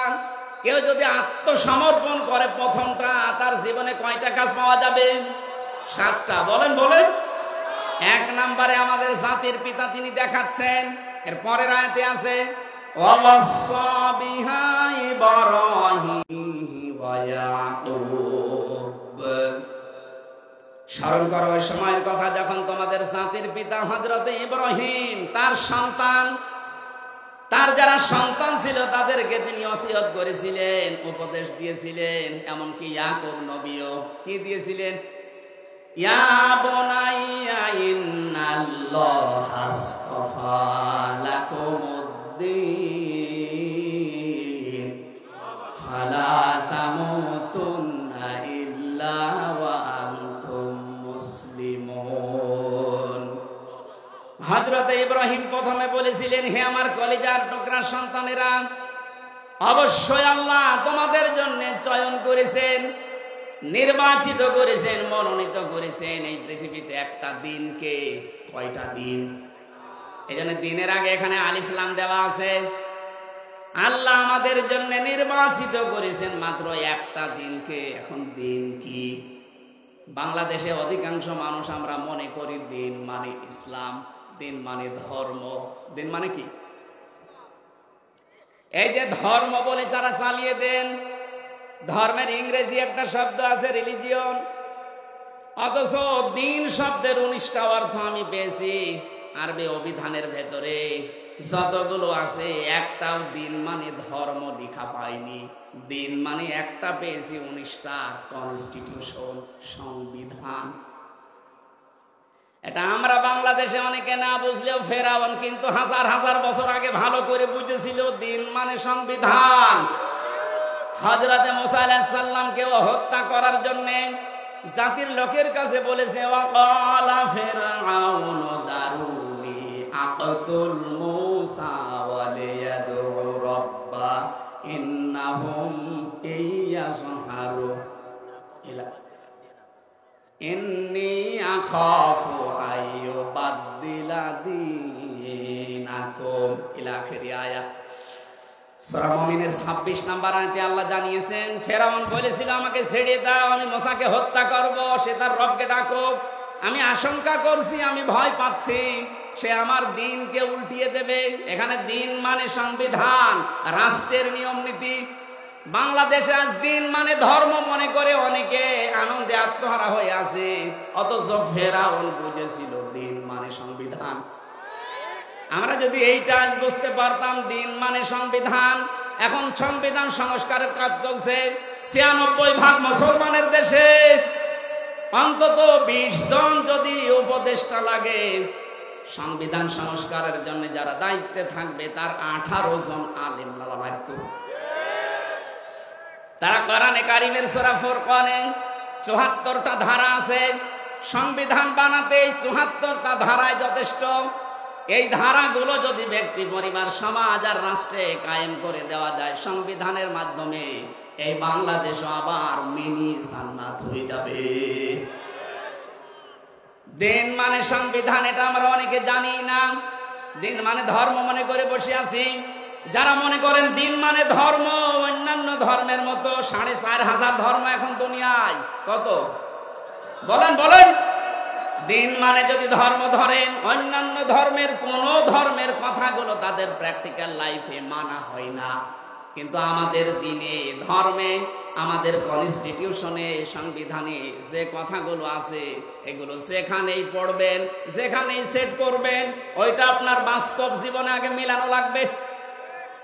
কেউ যদি আত্মসমর্পণ করে প্রথমটা, তার জীবনে কয়টা কাজ পাওয়া যাবে? 7টা। বলেন বলেন। 1 নম্বরে আমাদের জাতির পিতা তিনি দেখাচ্ছেন, এর পরের আয়াতে আছে ওয়াসাসা বিহা ইব্রাহিম ওয়া ইয়াকুব। স্মরণ করো ওই সময়ের কথা যখন তোমাদের জাতির পিতা হযরত ইব্রাহিম, তার সন্তান, তার যারা সন্তান ছিল তাদেরকে তিনি ওসিয়ত করেছিলেন, উপদেশ দিয়েছিলেন। এমনকি ইয়াকুব নবীও কি দিয়েছিলেন? ইয়া বুনাইয়া ইন্নাল্লাহা আসতাফা লাকুমুদ্দিন ফালা তামুতুন্না ইল্লা ওয়া আনতুম মুসলিমুন। হযরত ইব্রাহিম প্রথমে বলেছিলেন, হে আমার কলিজার টুকরা সন্তানেরা, অবশ্যই আল্লাহ তোমাদের জন্য চয়ন করেছেন, নির্বাচিত করেছেন, মনোনীত করেছেন এই পৃথিবীতে একটা দিনকে। কয়টা দিন? এই জন্য দিনের আগে এখানে আলিফ লাম দেওয়া আছে। আল্লাহ আমাদের জন্য নির্বাচিত করেছেন মাত্র একটা দিনকে। এখন দিন কি? বাংলাদেশে অধিকাংশ মানুষ আমরা মনে করি দিন মানে ইসলাম, দিন মানে ধর্ম। দিন মানে কি? এই যে ধর্ম বলে যারা চালিয়ে দেন, ধর্মের ইংরেজি একটা শব্দ আছে রিলিজিয়ন। অথচ দিন শব্দের 19টা অর্থ আমি পেয়েছি আরবি অভিধানের ভেতরে, যতগুলো আছে একটাও দিন মানে ধর্ম লেখা পাইনি। দিন মানে একটা পেয়েছি 19টা, কনস্টিটিউশন, সংবিধান। এটা আমরা বাংলাদেশে অনেকে না বুঝলেও ফেরাউন কিন্তু হাজার হাজার বছর আগে ভালো করে বুঝেছিল দিন মানে সংবিধান। হযরতে মুসা আলাইহিস সালামকেও হত্যা করার জন্য জাতির লোকের কাছে বলেছে, ওয়াকালা ফিরআউন দারুনি আকতুল মুসা ওয়ালিয়াদউ রাব্বা ইন্নাহুম ইয়াজহারু ইলা ইন্নী আখাফু আইয়ুবাদদিলা দীনাকুম ইলা আখিরি আয়াত। সূরা মুমিনের 26 নম্বর আয়াতে আল্লাহ জানিয়েছেন, ফেরাউন বলেছিল আমাকে ছেড়ে দাও, আমি মুসাকে হত্যা করব, সে তার রবকে ডাকুক। আমি আশঙ্কা করছি, আমি ভয় পাচ্ছি সে আমার দিনকে উল্টিয়ে দেবে। এখানে দিন মানে সংবিধান, রাষ্ট্রের নিয়ম নীতি। বাংলাদেশে আজ দিন মানে ধর্ম মনে করে অনেকে আনন্দে আত্মহারা হয়ে আছে, অথচ ফেরাউন বুঝেছিল দিন মানে সংবিধান। আমরা যদি এইটা আজ বুঝতে পারতাম দিন মানে সংবিধান। এখন সংবিধান সংস্কারের কাজ চলছে 96% মুসলমানের দেশে। অন্তত 20 জন যদি উপদেষ্টা লাগে সংবিধান সংস্কারের জন্য, যারা দায়িত্বে থাকবে তার 18 জন আলেম লাগতো। তারা কোরআনে কারিমের সূরা ফুরকানে 74টা ধারা আছে। সংবিধান বানাতে 74টা ধারায় যথেষ্ট। এই ধারাগুলো যদি ব্যক্তি, পরিবার, সমাজ আর রাষ্ট্রে কায়েম করে দেওয়া যায় সংবিধানের মাধ্যমে, এই বাংলাদেশ আবার মিনি জান্নাত হয়ে যাবে। দিন মানে সংবিধান, এটা আমরা অনেকে জানি না। দিন মানে ধর্ম মনে করে বসে আছি। যারা মনে করেন দিন মানে ধর্ম, অন্যান্য ধর্মের মতো 4500 ধর্ম এখন দুনিয়ায়। কত বলেন বলেন? দিন মানে যদি ধর্ম ধরেন, অন্যান্য ধর্মের কোন ধর্মের কথাগুলো তাদের প্র্যাকটিক্যাল লাইফে মানা হয় না। কিন্তু আমাদের দিনে, ধর্মে, আমাদের কনস্টিটিউশনে, সংবিধানে যে কথাগুলো আছে এগুলো যেখানেই পড়বেন, যেখানেই সেট করবেন, ওইটা আপনার বাস্তব জীবনে আগে মিলানো লাগবে।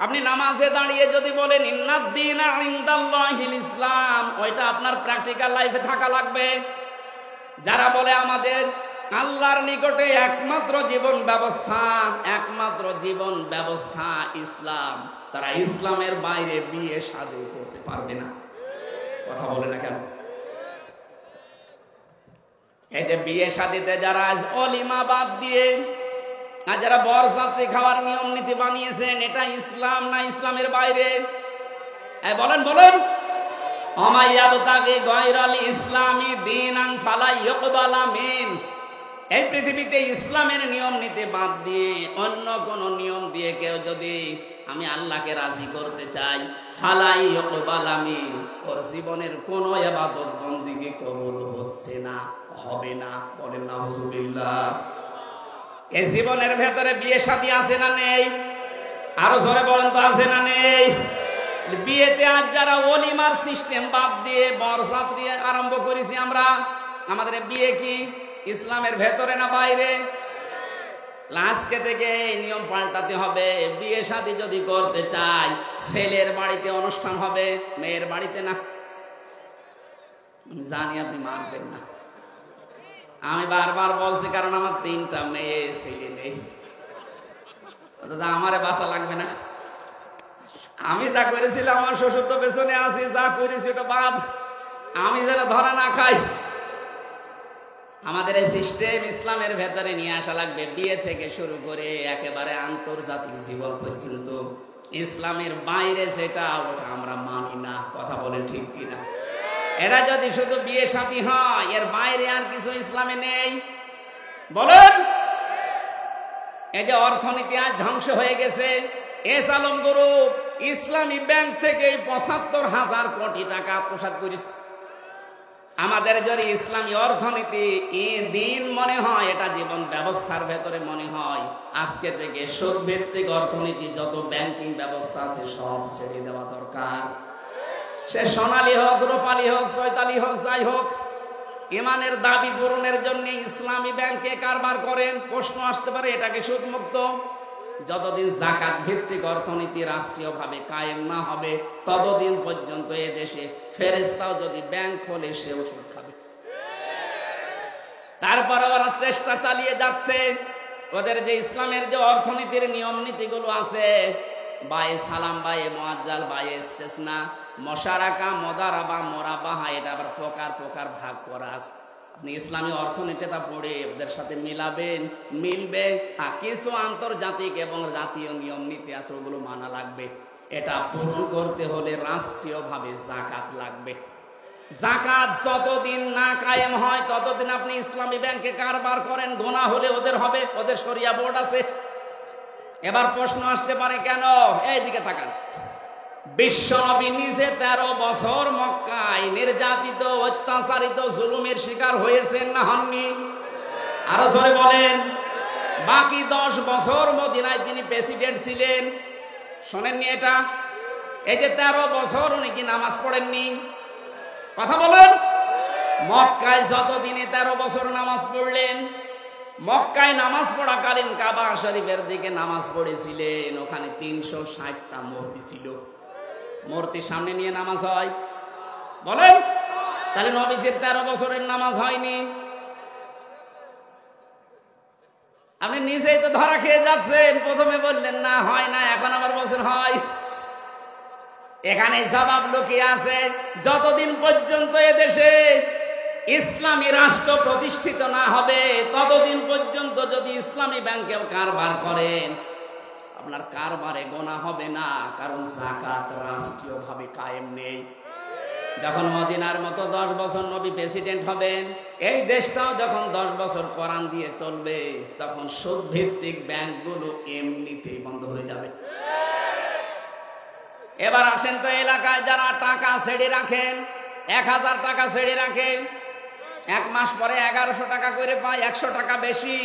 আপনি নামাজে দাঁড়িয়ে যদি বলেন ইন্নাদ-দীনা ইনদাল্লাহিল ইসলাম, ওইটা আপনার প্র্যাকটিক্যাল লাইফে থাকা লাগবে। যারা বলে আমাদের আল্লাহর নিকটে একমাত্র জীবন ব্যবস্থা ইসলাম, তারা ইসলামের বাইরে বিয়ে শাদী করতে পারবে না। কথা বলে না কেন? এই যে বিয়ে শাদীতে যারা আজ অলিমা বাদ দিয়ে আর যারা বরযাত্রী খাওয়ার নিয়ম নীতি বানিয়েছেন, এটা ইসলাম না ইসলামের বাইরে? বলেন বলেন। এই পৃথিবীতে ইসলামের নিয়ম নীতি বাদ দিয়ে অন্য কোন নিয়ম দিয়ে কেউ যদি আমি আল্লাহকে রাজি করতে চাই, ফালাই ইয়কবালা মিন, ওর জীবনের কোন ইবাদত বন্দেগী কবুল হচ্ছে না, হবে না। বলেন নাউজুবিল্লাহ। এই জীবনের ভেতরে বিয়ে শাদী আছে না নেই? আরো জোরে বলেন তো, আছে না নেই? বিয়েতে আজ যারা ওলিমার সিস্টেম বাদ দিয়ে বরযাত্রী আরম্ভ করেছি আমরা, আমাদের বিয়ে কি ইসলামের ভেতরে না বাইরে? আজকে থেকে এই নিয়ম পাল্টাতে হবে। বিয়ে শাদী যদি করতে চাই, ছেলের বাড়িতে অনুষ্ঠান হবে, মেয়ের বাড়িতে না। আমি জানি আপনি মানবেন না, আমি বারবার বলছি, কারণ আমার 3টা মেয়ে, ছেলে নেই। দাদা আমারে বাঁচা লাগবে না। আমি যা করেছিলাম, আমার শ্বশুর তো পেছনে আছি, যা করেছি ওটা বাদ। আমি যেন ধরা না খাই। আমাদের এই সিস্টেম ইসলামের ভেতরে নিয়ে আসা লাগবে। বিয়ে থেকে শুরু করে একেবারে আন্তর্জাতিক জীবন পর্যন্ত ইসলামের বাইরে যেটা, ওটা আমরা মানি না। কথা বলে ঠিক কিনা? এরা যদি শুধু বিয়ে শাদী হয়, এর বাইরে আর কিছু ইসলামে নেই। বলেন। এই যে অর্থনীতি আজ ধ্বংস হয়ে গেছে, এস আলম গ্রুপ ইসলামী ব্যাংক থেকে ৭৫,০০০ কোটি টাকা আত্মসাৎ করেছে। আমাদের যদি ইসলামী অর্থনীতি দিন মনে হয়, এটা জীবন ব্যবস্থার ভেতরে মনে হয়, আজকে থেকে সুদ ভিত্তিক অর্থনীতি, যত ব্যাংকিং ব্যবস্থা আছে সব ছেড়ে দেওয়া দরকার। সে সোনালী হোক, রূপালী হোক, চৈতালি হোক, যাই হোক, ইমানের দাবি পূরণের জন্য ইসলামী ব্যাংকে কারবার করেন, প্রশ্ন আসতে পারে এটা কি সুদমুক্ত? যতদিন যাকাত ভিত্তিক অর্থনীতি রাষ্ট্রীয়ভাবে কায়েম না হবে ততদিন পর্যন্ত এ দেশে ফেরেশতাও যদি ব্যাংক খোলে সেও সুদ খাবে। তারপরে ওরা চেষ্টা চালিয়ে যাচ্ছে, ওদের যে ইসলামের যে অর্থনীতির নিয়ম নীতিগুলো আছে, বায়ে সালাম, বায়ে মুআজ্জাল, বায়ে ইস্তেসনা, মশারাকা, মদারাবা, মোরাবাহা, এটা আবার প্রকার প্রকার ভাগ করা আছে। আপনি ইসলামী অর্থনীতিটা পড়ে ওদের সাথে মিলাবেন, মিলবে। কিছু আন্তর্জাতিক এবং জাতীয় নিয়ম নীতি আছে, ওগুলো মানা লাগবে। এটা পূরণ করতে হলে রাষ্ট্রীয়ভাবে যাকাত লাগবে। যাকাত যতদিন না কায়েম হয় ততদিন আপনি ইসলামী ব্যাংকে কারবার করেন, গোনা হলে ওদের হবে, ওদের শরিয়া বোর্ড আছে। এবার প্রশ্ন আসতে পারে কেন? এইদিকে তাকান। বিশ্বনবী নিজে 13 বছর মক্কায় নির্যাতিত, অত্যাচারিত, জুলুমের শিকার হয়েছেন না হননি? আরো জোরে বলেন। বাকি 10 বছর মদিনায় তিনি প্রেসিডেন্ট ছিলেন, শোনেননি এটা? এই যে 13 বছর উনি কি নামাজ পড়েননি? কথা বলেন। মক্কায় যতদিনে 13 বছর নামাজ পড়লেন, মক্কায় নামাজ পড়াকালীন কাবা শরীফের দিকে নামাজ পড়েছিলেন। ওখানে 360টা মূর্তি ছিল। মূর্তির সামনে নিয়ে নামাজ হয়? বলেন। তাহলে নবীজির 13 বছরের নামাজ হয়নি? আপনি নিজেই তো ধরা খেয়ে যাচ্ছেন। প্রথমে বললেন না হয় না, এখন আবার বলছেন হয়। এখানে জবাব লুকিয়ে আছে। যতদিন পর্যন্ত এদেশে ইসলামী রাষ্ট্র প্রতিষ্ঠিত না হবে ততদিন পর্যন্ত যদি ইসলামী ব্যাংকেও কারবার করেন আপনার কারবারে গোনা হবে না, কারণ যাকাত রাষ্ট্রীয়ভাবে কায়েম নেই। যখন মদিনার মতো 10 বছর নবী প্রেসিডেন্ট হবেন, এই দেশটাও যখন 10 বছর কোরআন দিয়ে চলবে, তখন সুদ ভিত্তিক ব্যাংকগুলো এমনিতেই বন্ধ হয়ে যাবে। এবার আসেন তো, এলাকায় যারা টাকা ছেড়ে রাখেন, 1000 টাকা ছেড়ে রাখেন, 1 মাস পরে 1100 টাকা করে পায়, 100 টাকা বেশি।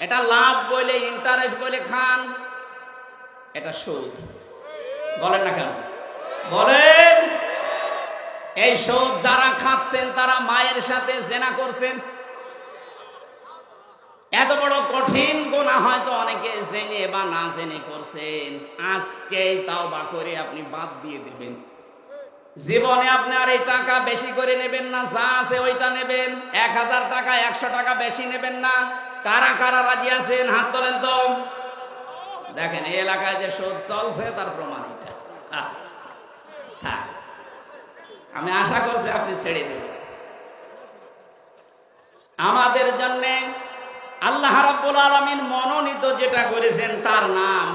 এটা লাভ বলে, ইন্টারেস্ট বলে খান, এটা সুদ। বলেন না কেন? বলেন। এই সুদ যারা খাচ্ছেন তারা মায়ের সাথে জেনা করছেন। এত বড় কঠিন গুনাহ হয়তো অনেকে জেনে বা না জেনে করছেন। আজকেই তাওবা করে আপনি বাদ দিয়ে দিবেন। জীবনে আপনি আর এই টাকা বেশি করে নেবেন না, যা আছে ওইটা নেবেন। 1000 টাকা 100 টাকা বেশি নেবেন না। কারা কারা রাজি আছেন হাত তোলেন তো। দেখেন এই এলাকায় যে সুদ চলছে তার প্রমাণ এটা। হ্যাঁ, আমি আশা করছি আপনি ছেড়ে দেবেন। আমাদের জন্য আল্লাহ রাব্বুল আলামিন মনোনীত যেটা করেছেন তার নাম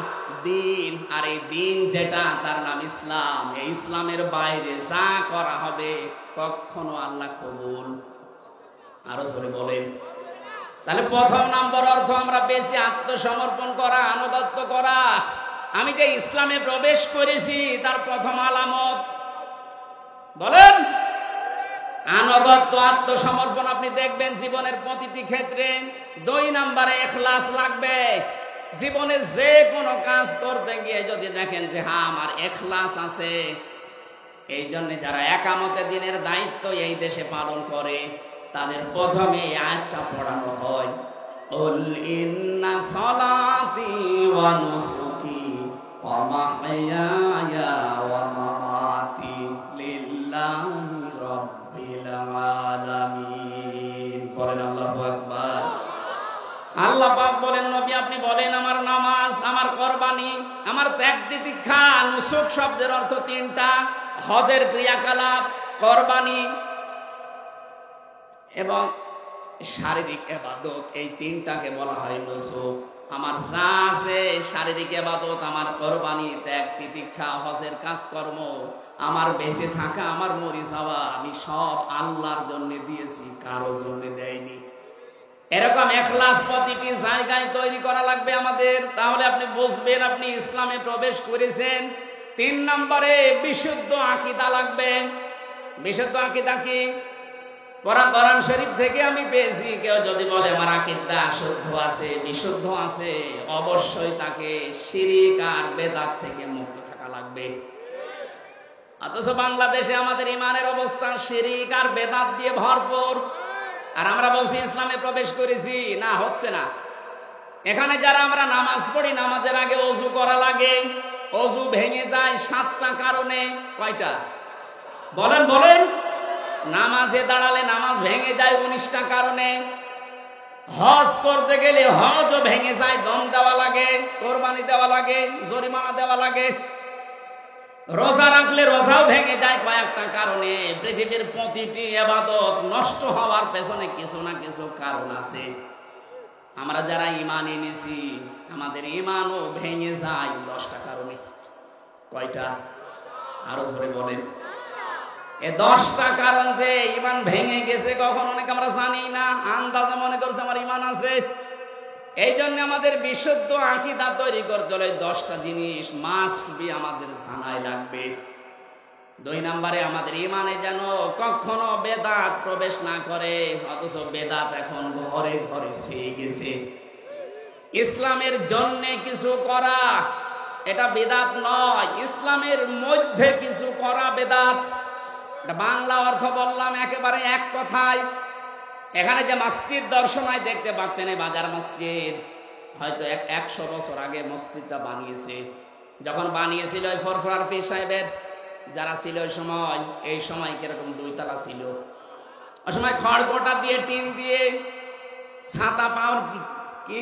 দিন, আর এই দিন যেটা তার নাম ইসলাম। এই ইসলামের বাইরে যা করা হবে কখনো আল্লাহ কবুল। আরো জোরে বলেন। তাহলে প্রথম নম্বর অর্থ আমরা পেয়েছি আত্মসমর্পণ করা, আনুগত্য করা। আমি যে ইসলামে প্রবেশ করেছি তার প্রথম আলামত বলেন আনুগত্য, আত্মসমর্পণ। আপনি দেখবেন জীবনের প্রতিটি ক্ষেত্রে 2 নম্বরে ইখলাস লাগবে। জীবনে যে কোনো কাজ করতে গিয়ে যদি দেখেন যে হ্যাঁ আমার ইখলাস আছে, এই জন্য যারা একামতে দিনের দায়িত্ব এই দেশে পালন করে তাদের প্রথমে এই আয়াতটা পড়ানো হয়, উল ইন্না সালাতি ওয়া নুসুকি ওয়া মাহইয়ায়া ওয়া মামাতি লিল্লাহি রাব্বিল আলামিন। বলেন আল্লাহু আকবার। আল্লাহ পাক বলেন নবী আপনি বলেন আমার নামাজ, আমার কুরবানি, আমার ত্যাগ তিতিক্ষা। নুসুক শব্দের অর্থ 3টা, হজের ক্রিয়াকলাপ, কুরবানি এবং শারীরিক ইবাদত। এই 3টাকে বলা হয় নুসুক। আমার যা আছে শারীরিক ইবাদত, আমার কুরবানি, ত্যাগ তিতিক্ষা, হজের কাজকর্ম, আমার বেঁচে থাকা, আমার মরে যাওয়া, আমি সব আল্লাহর জন্য দিয়েছি, কারো জন্য দেয়নি। এরকম ইখলাস প্রতিটি জায়গায় তৈরি করা লাগবে আমাদের। তাহলে আপনি বুঝবেন আপনি ইসলামে প্রবেশ করেছেন। 3 নম্বরে বিশুদ্ধ আকীদা লাগবে। বিশুদ্ধ আকীদা কি? কোরআন শরীফ থেকে আমি পেয়েছি। কেউ যদি বলে আমার আকীদা শুদ্ধ আছে, বিশুদ্ধ আছে, অবশ্যই তাকে শিরক আর বেদাত থেকে মুক্ত থাকা লাগবে। অথচ বাংলাদেশে আমাদের ইমানের অবস্থা শিরক আর বেদাত দিয়ে ভরপুর। আর আমরা বলছি ইসলামে প্রবেশ করেছি, না হচ্ছে না। এখানে যারা আমরা নামাজ পড়ি, নামাজের আগে অজু করা লাগে, অজু ভেঙে যায় 7টা কারণে। কয়টা বলেন বলেন? নামাজে দাঁড়ালে নামাজ ভেঙে যায় 19টা কারণে। হজ করতে গেলে হজও ভেঙে যায়, দম দেওয়া লাগে, কোরবানি দেওয়া লাগে, জরিমানা দেওয়া লাগে। রোজা রাখলে রোজাও ভেঙে যায় কয়েকটা কারণে। পৃথিবীর প্রতিটি ইবাদত নষ্ট হওয়ার পেছনে কিছু না কিছু কারণ আছে। আমরা যারা ঈমান এনেছি, আমাদের ঈমানও ভেঙে যায় 10টা কারণে। কয়টা? আরো জোরে বলেন। এই 10টা কারণ যে ঈমান ভেঙে গেছে কখন অনেক আমরা জানি না, আন্দাজে মনে করছে আমার ঈমান আছে। এই জন্য আমাদের বিশুদ্ধ আকীদা তৈরি করতে হলে 10টা জিনিস মাস্ট বি আমাদের জানাই লাগবে। 2 নম্বরে আমাদের ঈমানে যেন কখনো বেদাত প্রবেশ না করে, অথচ বেদাত এখন ঘরে ঘরে ছেয়ে গেছে। ইসলামের জন্য কিছু করা এটা বেদাত নয়, ইসলামের মধ্যে কিছু করা বেদাত। বাংলা অর্থ বললাম একেবারে এক কথায়। এখানে যে মসজিদ দর্শনায় দেখতে পাচ্ছেন, বাজার মসজিদ, হয়তো 100 বছর আগে মসজিদটা বানিয়েছে। যখন বানিয়েছিল ওই ফরফরার পীর সাহেবের যারা ছিল ওই সময়, এই সময় কিরকম 2 তলা ছিল। ওই সময় খড়কোটা দিয়ে, টিন দিয়ে, ছাতা পাওয়ার কি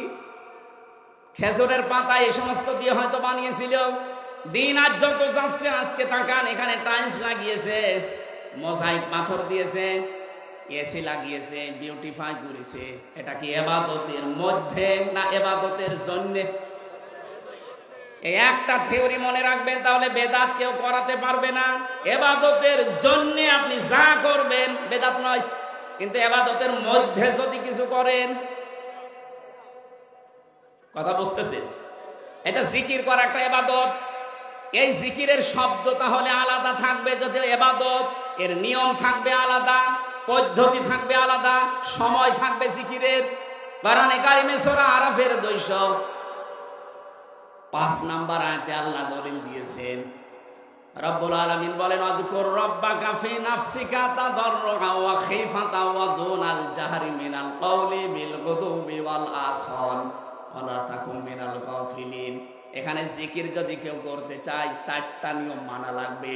খেজুরের পাতা এই সমস্ত দিয়ে হয়তো বানিয়েছিল। দিন আজ যত যাচ্ছে, আজকে তাকান এখানে টাইলস লাগিয়েছে, মোজাইক পাথর দিয়েছে, এসি লাগিয়েছে, বিউটিফাই করেছে। এটা কি ইবাদতের মধ্যে না ইবাদতের জন্য? এই একটা থিওরি মনে রাখবেন, তাহলে বেদাত কেউ করাতে পারবে না। ইবাদতের জন্য আপনি যা করবেন বেদাত নয়, কিন্তু ইবাদতের মধ্যে যদি কিছু করেন, কথা বুঝতেছে? এটা জিকির করা একটা ইবাদত। এই জিকিরের শব্দ তাহলে আলাদা থাকবে, যদি ইবাদত এর নিয়ম থাকবে আলাদা, পদ্ধতি থাকবে আলাদা, সময় থাকবে জিকিরের। কোরআনে কারিমে সূরা আরাফের 205 নম্বর আয়াতে আল্লাহ দলিল দিয়েছেন। রব্বুল আলামিন বলেন, আযকুর রাব্বাকা ফি নাফসিকা তাদাররুআ ওয়া খিফাতা ওয়া দুনাল জাহরি মিনাল কওলি বিল গুদুবি ওয়াল আসাল ওয়া লা তাকুম মিনাল গাফিলিন। এখানে জিকির যদি কেউ করতে চায় 4টা নিয়ম মানা লাগবে।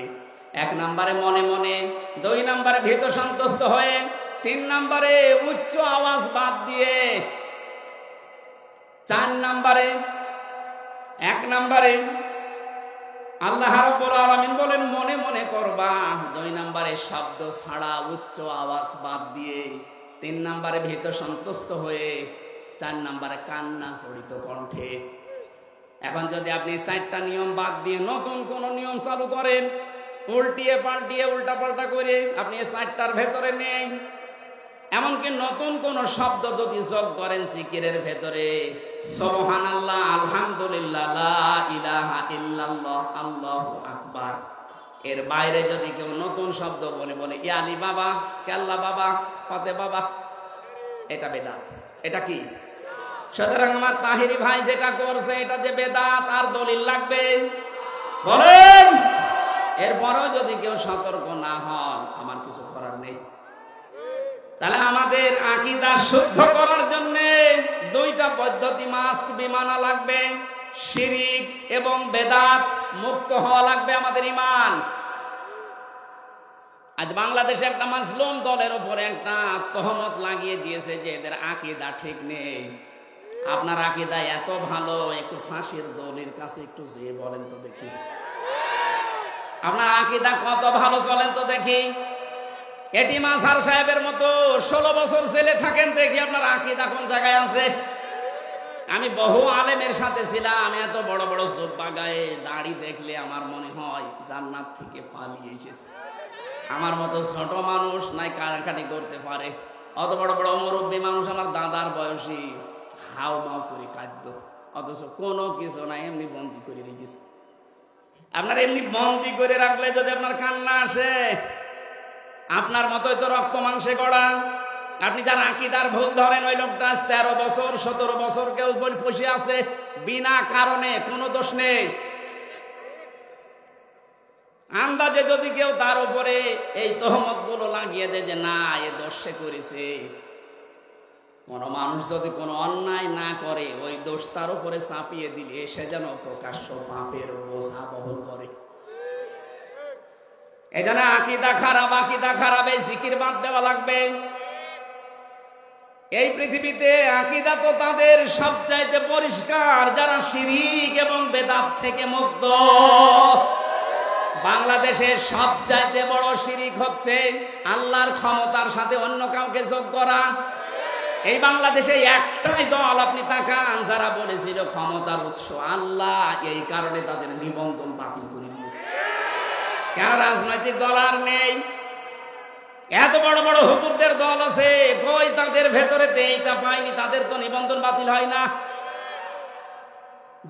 1 নম্বরে মনে মনে, 2 নম্বরে ভীত সন্তুষ্ট হয়ে, 3 নম্বরে উচ্চ আওয়াজ বাদ দিয়ে, 4 নম্বরে 1 নম্বরে আল্লাহ রাব্বুল আলামিন বলেন মনে মনে করবা, 2 নম্বরে শব্দ ছাড়া উচ্চ আওয়াজ বাদ দিয়ে, 3 নম্বরে ভীত সন্তুষ্ট হয়ে, 4 নম্বরে কান্না জড়িত কণ্ঠে। এখন যদি আপনি 4টা নিয়ম বাদ দিয়ে নতুন কোন নিয়ম চালু করেন, উল্টিয়ে পাল্টিয়ে উল্টা পাল্টা করে আপনি 4টার ভেতরে নেই, এমনকি নতুন কোন শব্দ যদি যোগ করেন জিকিরের ভেতরে, সুবহানাল্লাহ, আলহামদুলিল্লাহ, লা ইলাহা ইল্লাল্লাহ, আল্লাহু আকবার, এর বাইরে যদি কেউ নতুন শব্দ বলে বলে ইয়া আলী বাবা, কেল্লা বাবা, ফতে বাবা, এটা বেদাত। এটা কি? সুতরাং আমার তাহিরি ভাই যেটা করছে এটা যে বেদাত, আর দলিল লাগবে বলেন। এরপরও যদি কেউ সতর্ক না হন, আমার কিছু করার নেই। তাহলে আমাদের আকীদা শুদ্ধ করার জন্য 2টা পদ্ধতি মাস্ট বি মানা লাগবে। শিরিক এবং বেদাত মুক্ত হওয়া লাগবে আমাদের ঈমান। আজ বাংলাদেশে একটা মাজলুম দলের উপরে একটা তহমত লাগিয়ে দিয়েছে যে এদের আকীদা ঠিক নেই। আপনার আকীদা এত ভালো, একটু ফাঁসির দলের কাছে একটু যেয়ে বলেন তো দেখি, আপনার আকীদা কত ভালো চলেন তো দেখি। এটি মাঝহার সাহেবের মতো 16 বছর জেলে থাকেন, দেখি আপনার আকীদা কোন জায়গায় আছে। আমি বহু আলেমের সাথে ছিলাম, এত বড় বড় জুব্বা গায়ে দাড়ি দেখলে আমার মনে হয় জান্নাত থেকে পালিয়ে এসেছে। আমার মতো ছোট মানুষ নাই কাটাকাটি করতে পারে, অত বড় বড় মুরব্বী মানুষ আমার দাদার বয়সী হাউ মাউ করে কাঁদত, অথচ কোনো কিছু নাই, এমনি বন্দি করে রেখেছে। আপনার এমনি বন্দি করে রাখলে যদি আপনার কান্না আসে, আপনার মতোই তো রক্ত মাংসে গড়া। আপনি যার আকীদার ভুল ধরেন, ওই লোকটা 13 বছর 17 বছর কেউ বসে আছে বিনা কারণে, কোনো দোষ নেই। আন্দাজে যদি কেউ তার উপরে এই তহমত গুলো লাগিয়ে দেয় যে না এ দোষ সে করেছে, কোন মানুষ যদি কোনো অন্যায় না করে ওই দোষ তার উপরে চাপিয়ে দিলে সে যেন প্রকাশ্য পাপের বোঝা বহন করে। এই জন্য আকীদা খারাপ, এই জিকির বাদ দেওয়া লাগবে। এই পৃথিবীতে আকীদা তো তাদের সবচাইতে পরিষ্কার যারা শিরক এবং বেদাত থেকে মুক্ত। বাংলাদেশের সবচাইতে বড় শিরক হচ্ছে আল্লাহর ক্ষমতার সাথে অন্য কাউকে যোগ করা। এই বাংলাদেশে একটাই দল আপনি তাকান যারা বলেছিল ক্ষমতার উৎস আল্লাহ, এই কারণে তাদের নিবন্ধন বাতিল করে দিয়েছে। কেন রাজনৈতিক দল আর নেই? এত বড় বড় হুজুরদের দল আছে, কই তাদের ভেতরে এইটা পায়নি, তাদের তো নিবন্ধন বাতিল হয় না।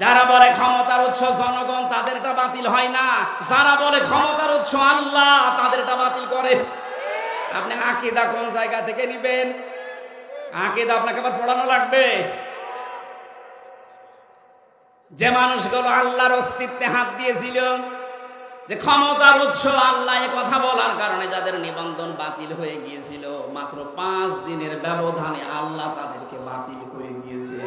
যারা বলে ক্ষমতার উৎস জনগণ তাদেরটা বাতিল হয় না, যারা বলে ক্ষমতার উৎস আল্লাহ তাদেরটা বাতিল করে। আপনি আকীদা কোন জায়গা থেকে নিবেন? আকীদা আপনাকে আবার পড়ানো লাগবে। যে মানুষগুলো আল্লাহর অস্তিত্বে হাত দিয়েছিল, যে ক্ষমতার উৎস আল্লাহ, এ কথা বলার কারণে যাদের নিবন্ধন বাতিল হয়ে গিয়েছিল, মাত্র 5 দিনের ব্যবধানে আল্লাহ তাদেরকে বাতিল করে দিয়েছে।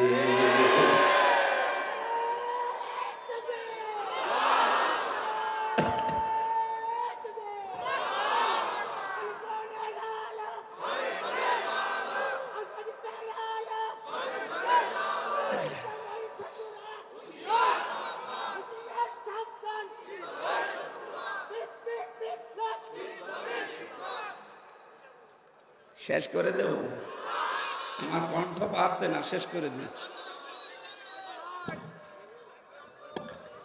শেষ করে দেব, আমার কণ্ঠ পারছে না, শেষ করে দিই।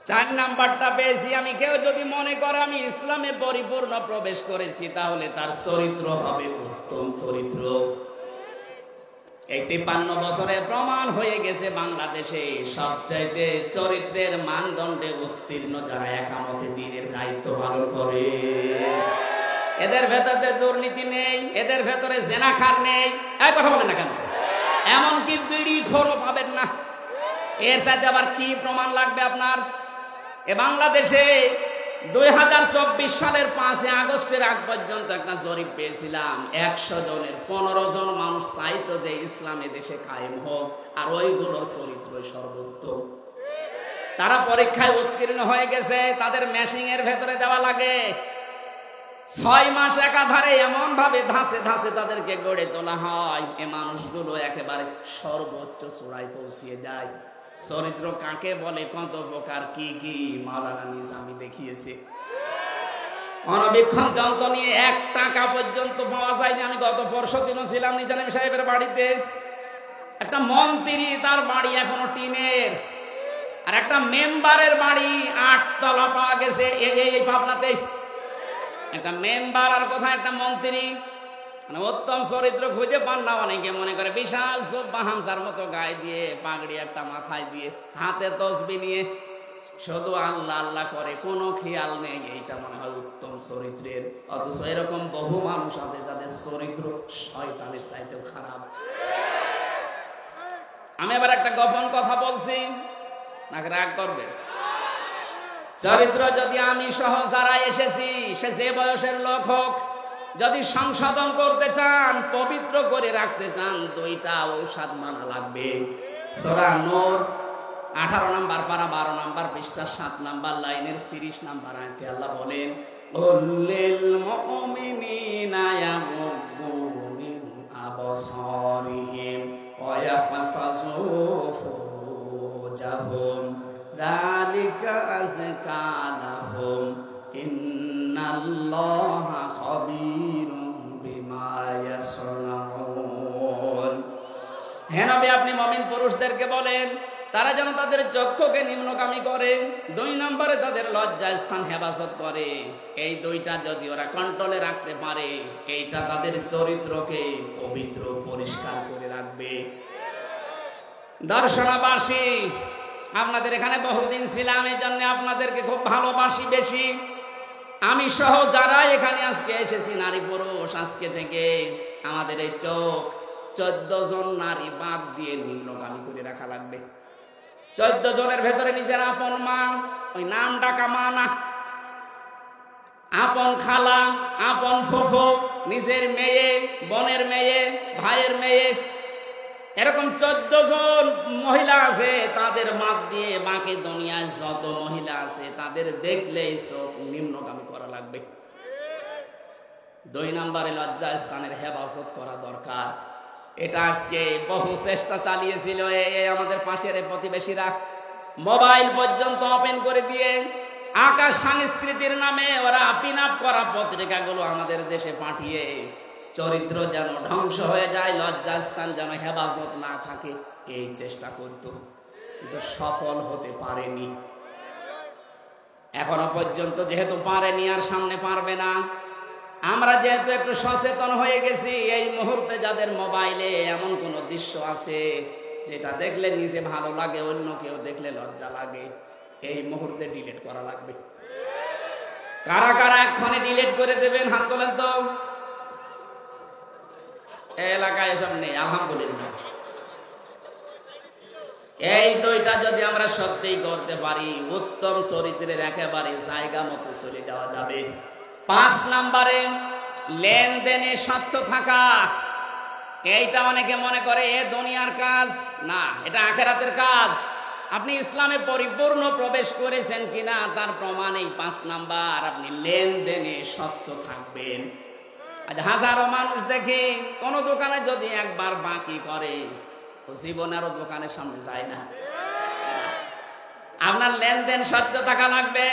4 নাম্বারটা পেয়েছি আমি। কেউ যদি মনে করে আমি ইসলামে পরিপূর্ণ প্রবেশ করেছি, তাহলে তার চরিত্র হবে উত্তম চরিত্র। এই 53 বছরে প্রমাণ হয়ে গেছে বাংলাদেশে সবচাইতে চরিত্রের মানদণ্ডে উত্তীর্ণ যারা একামতে দ্বীনের দায়িত্ব পালন করে। এদের ভেতরে দুর্নীতি নেই, এদের ভেতরে জেনাখার নেই। এই কথা বলেন না কেন? এমনকি বিড়ি খোরও পাবেন না। এর চাইতে আবার কি প্রমাণ লাগবে আপনার? এ বাংলাদেশে 2024 সালের 5 আগস্টের আগ পর্যন্ত একটা জরিপ পেয়েছিলাম, 100 জনের 15 জন মানুষ চাইতো যে ইসলামে দেশে কায়েম হোক, আর ওইগুলোর চরিত্র সর্বোত্তম। তারা পরীক্ষায় উত্তীর্ণ হয়ে গেছে, তাদের মেশিং এর ভেতরে দেওয়া লাগে। 6 মাস একাধারে এমন ভাবে ধাঁচে ধাঁচে তাদেরকে গড়ে তোলা হয়, এ মানুষগুলো একেবারে সর্বোচ্চ চূড়ায় পৌঁছিয়ে যায়। চরিত্র কাকে বলে, কত প্রকার, কি কি মাওলানা নিজামী দেখিয়েছে। অনবীক্ষণ যন্ত্র নিয়ে 1 টাকা পর্যন্ত পাওয়া যায়নি। আমি গত পরশুদিনও ছিলাম নিজামী সাহেবের বাড়িতে। একটা মন্ত্রী, তার বাড়ি এখনো টিনের, আর একটা মেম্বারের বাড়ি 8 তলা পাওয়া গেছে এই পাবনাতে। একটা মেম্বার আর কোথায় একটা মন্ত্রী, মানে উত্তম চরিত্র খুঁজে পান না। অনেকে মনে করে বিশাল জুব্বা হামসার মতো গায়ে দিয়ে, পাগড়ি একটা মাথায় দিয়ে, হাতে তসবি নিয়ে শুধু আল্লাহ আল্লাহ করে, কোনো খেয়াল নেই, এইটা মনে হয় উত্তম চরিত্রের। অথচ এরকম বহু মানুষ আছে যাদের চরিত্র শয়তানের চাইতেও খারাপ। আমি এবার একটা গোপন কথা বলছি, নাকি রাগ করবে? চরিত্র যদি আমি সহ যারা এসেছি, সে যে বয়সের লোক হোক, যদি সংশোধন করতে চান, পবিত্র করে রাখতে চান, 2টা ঔষধ মানা লাগবে। সূরা নূর 18 নম্বর পারা 12 নম্বর পৃষ্ঠা 7 নম্বর লাইনের 30 নম্বর আয়াতে আল্লাহ বলেন, কুল্লিল মুমিনিনা ইয়াগুদ্দু মিন আবসারিহিম ওয়া ইয়াহফাযু ফুরুজাহুম যালিকা আযকা লাহুম ইন্নাল্লাহা খাবীরুম বিমা ইয়াসনাউন। হে নবী, আপনি মুমিন পুরুষদেরকে বলেন তারা যেন তাদের চক্ষুকে নিম্নগামী করে, 2 নম্বরে তাদের লজ্জা স্থান হেফাজত করে। এই 2টা যদি ওরা কন্ট্রোলে রাখতে পারে, এইটা তাদের চরিত্রকে পবিত্র পরিষ্কার করে রাখবে। দর্শনাবাসী, আপনাদের এখানে বহুদিন ছিলাম, এই জন্য আপনাদেরকে খুব ভালোবাসি বেশি। আমি সহ যারা এখানে আজকে এসেছি, নারী পুরুষ, আজকে থেকে আমাদের এই চোখ 14 জন নারী বাদ দিয়ে নিম্নগামী করে রাখা লাগবে। 14 জনের ভেতরে নিজের আপন মা, ওই নাম ডাকা মা না, আপন খালা, আপন ফুফু, নিজের মেয়ে, বোনের মেয়ে, ভাইয়ের মেয়ে, এরকম 14 জন মহিলা আছে, তাদের মাপ দিয়ে বাকি দুনিয়ায় যত মহিলা আছে তাদের দেখলেই চোখ নিম্নগামী করা লাগবে। 2 নম্বরে লজ্জা স্থানের হেফাজত করা দরকার। এটা আজকে বহু চেষ্টা চালিয়েছিল আমাদের পাশের প্রতিবেশীরা, মোবাইল পর্যন্ত ওপেন করে দিয়ে আকাশ সংস্কৃতির নামে ওরা পিন আপ করা পত্রিকাগুলো আমাদের দেশে পাঠিয়ে চরিত্র যেন ধ্বংস হয়ে যায়, লজ্জাস্থান যেন হেফাজত না থাকে, এই চেষ্টা করত, কিন্তু সফল হতে পারেনি। এখনো পর্যন্ত যেহেতু পারেনি, আর সামনে পারবে না। আমরা যেহেতু একটু সচেতন হয়ে গেছি, এই মুহূর্তে যাদের মোবাইলে এমন কোন দৃশ্য আছে যেটা দেখলে নিজে ভালো লাগে, অন্য কেউ দেখলে লজ্জা লাগে, এই মুহূর্তে ডিলিট করা লাগবে। কারা কারা এক্ষণে ডিলিট করে দেবেন হাত তোলেন তো। এলাকায় এসব নেই আলহামদুলিল্লাহ। এই 2টা যদি আমরা সত্যিই করতে পারি, উত্তম চরিত্রের একেবারে জায়গা মতো চলে যাওয়া যাবে। 5 নম্বরে লেনদেনে স্বচ্ছ থাকা। এইটা অনেকে মনে করে এ দুনিয়ার কাজ না, এটা আখিরাতের কাজ। আপনি ইসলামে পরিপূর্ণ প্রবেশ করেছেন কিনা তার প্রমাণ এই 5 নাম্বার, আপনি লেনদেনে স্বচ্ছ থাকবেন। আজ হাজারো মানুষ দেখে কোন দোকানে যদি একবার বাকি করে, ও জীবনে আরো দোকানের সামনে যায় না। আপনার লেনদেন স্বচ্ছ থাকা লাগবে।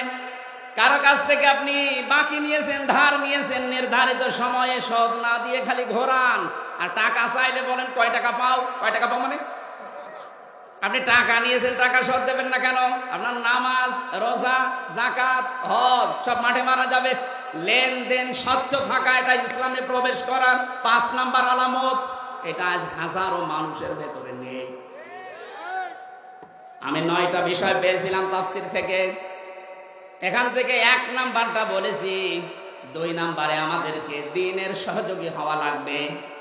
কারো কাছ থেকে আপনি বাকি নিয়েছেন, ধার নিয়েছেন, নির্ধারিত সময়ে শোধ না দিয়ে খালি ঘোরান, আর টাকা চাইলে বলেন কয় টাকা পাও, কয় টাকা পাও মানে আপনি টাকা নিয়েছেন, টাকা শোধ দেবেন না কেন? আপনার নামাজ, রোজা, যাকাত, হজ সব মাঠে মারা যাবে। লেনদেন স্বচ্ছ থাকা, এটা ইসলামে প্রবেশ করার 5 নাম্বার আলামত। এটা আজ হাজারো মানুষের ভেতরে নেই। আমি 9টা বিষয় পেয়েছিলাম তাফসীর থেকে, এখান থেকে 1 নাম্বারটা বলেছি। 2 নাম্বারে আমাদেরকে দ্বীনের সহযোগী হওয়া লাগবে।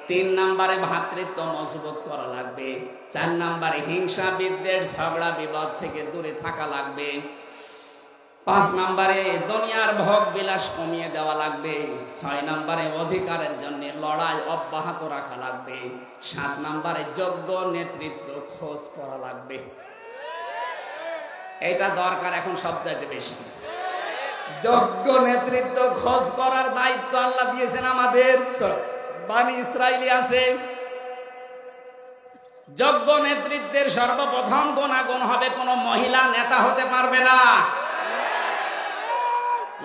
3 নাম্বারে ভ্রাতৃত্ব মজবুত করা লাগবে। 4 নাম্বারে হিংসা বিদ্বেষ ঝগড়া বিবাদ থেকে দূরে থাকা লাগবে। 5 নাম্বারে দুনিয়ার ভোগ বিলাস কমিয়ে দেওয়া লাগবে। 6 নাম্বারে অধিকারের জন্য লড়াই অব্যাহত রাখা লাগবে। 7 নাম্বারে যোগ্য নেতৃত্ব খোঁজ করা লাগবে। এটা দরকার এখন সবচাইতে বেশি। যোগ্য নেতৃত্ব খোঁজ করার দায়িত্ব আল্লাহ দিয়েছেন আমাদের। বানি ইসরাইলি আছে, যোগ্য নেতৃত্বের সর্বপ্রথম গুণাগুণ হবে কোন মহিলা নেতা হতে পারবে না।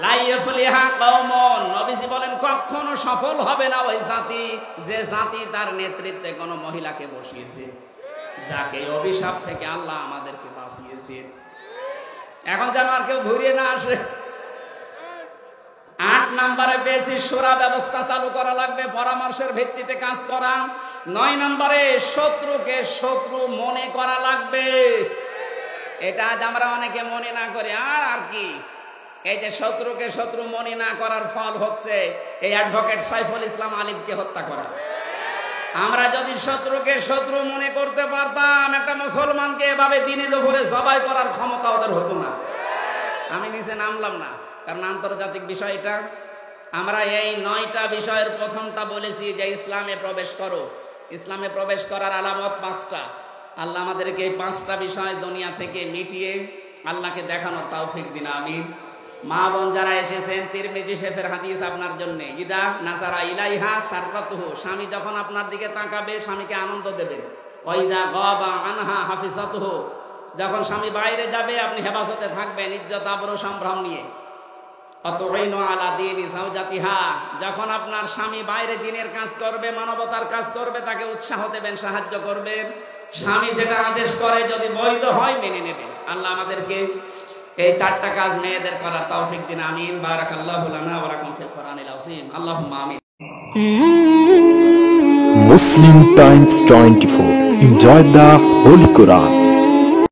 লা ইয়াফলিহা কওমুন, নবীজি বলেন কখনো সফল হবে না ওই জাতি যে জাতি তার নেতৃত্বে কোন মহিলাকে বসিয়েছে, যাকে অভিশাপ থেকে আল্লাহ আমাদেরকে বাঁচিয়েছে। এখন যেন আর কেউ ঘুরিয়ে না আসে। 8 নাম্বারে পেয়েছি শূরা ব্যবস্থা চালু করা লাগবে, পরামর্শের ভিত্তিতে কাজ করা। 9 নাম্বারে শত্রুকে শত্রু মনে করা লাগবে। এটা আজ আমরা অনেকে মনে না করে আর কি। এই যে শত্রুকে শত্রু মনে না করার ফল হচ্ছে এই অ্যাডভোকেট সাইফুল ইসলাম আলিফকে হত্যা করা। আমরা যদি শত্রুকে শত্রু মনে করতে পারতাম, একটা মুসলমানকে এভাবে দিনে দুপুরে জবাই করার ক্ষমতা ওদের হতো না। আমি নিচে নামলাম না, কারণ আন্তর্জাতিক বিষয় এটা। আমরা এই 9টা বিষয়ের প্রথমটা বলেছি যে ইসলামে প্রবেশ করো। ইসলামে প্রবেশ করার আলামত 5টা। আল্লাহ আমাদেরকে এই 5টা বিষয় দুনিয়া থেকে মিটিয়ে আল্লাহকে দেখানোর তৌফিক দিন, আমিন। মা বোন যারা এসেছেন, তিরমিজি শরীফের হাদিস আপনার জন্য, ইদা নাসারা ইলাইহা সাররাতুহু, স্বামী যখন আপনার দিকে তাকাবে স্বামীকে আনন্দ দেবেন। ওয়াইদা গাবা আনহা হাফিজাতুহু, যখন স্বামী বাইরে যাবে আপনি হেফাজতে থাকবেন, ইজ্জত আবরু সম্ভ্রম নিয়ে। অতুইনু আলা দীনি যাওজাতিহা, যখন আপনার স্বামী বাইরে দ্বীনের কাজ করবে, মানবতার কাজ করবে, তাকে উৎসাহ দেবেন, সাহায্য করবেন। স্বামী যেটা আদেশ করে যদি বৈধ হয় মেনে নেবেন। আল্লাহ আমাদেরকে এই 4টা কাজ মেয়েদের করার তৌফিক দিন, আমিন। বারাকাল্লাহু লানা ওয়া লাকুম ফিল কোরআনিল আযীম। আল্লাহুম্মা আমিন। Muslim Times 24. Enjoy the Holy Quran.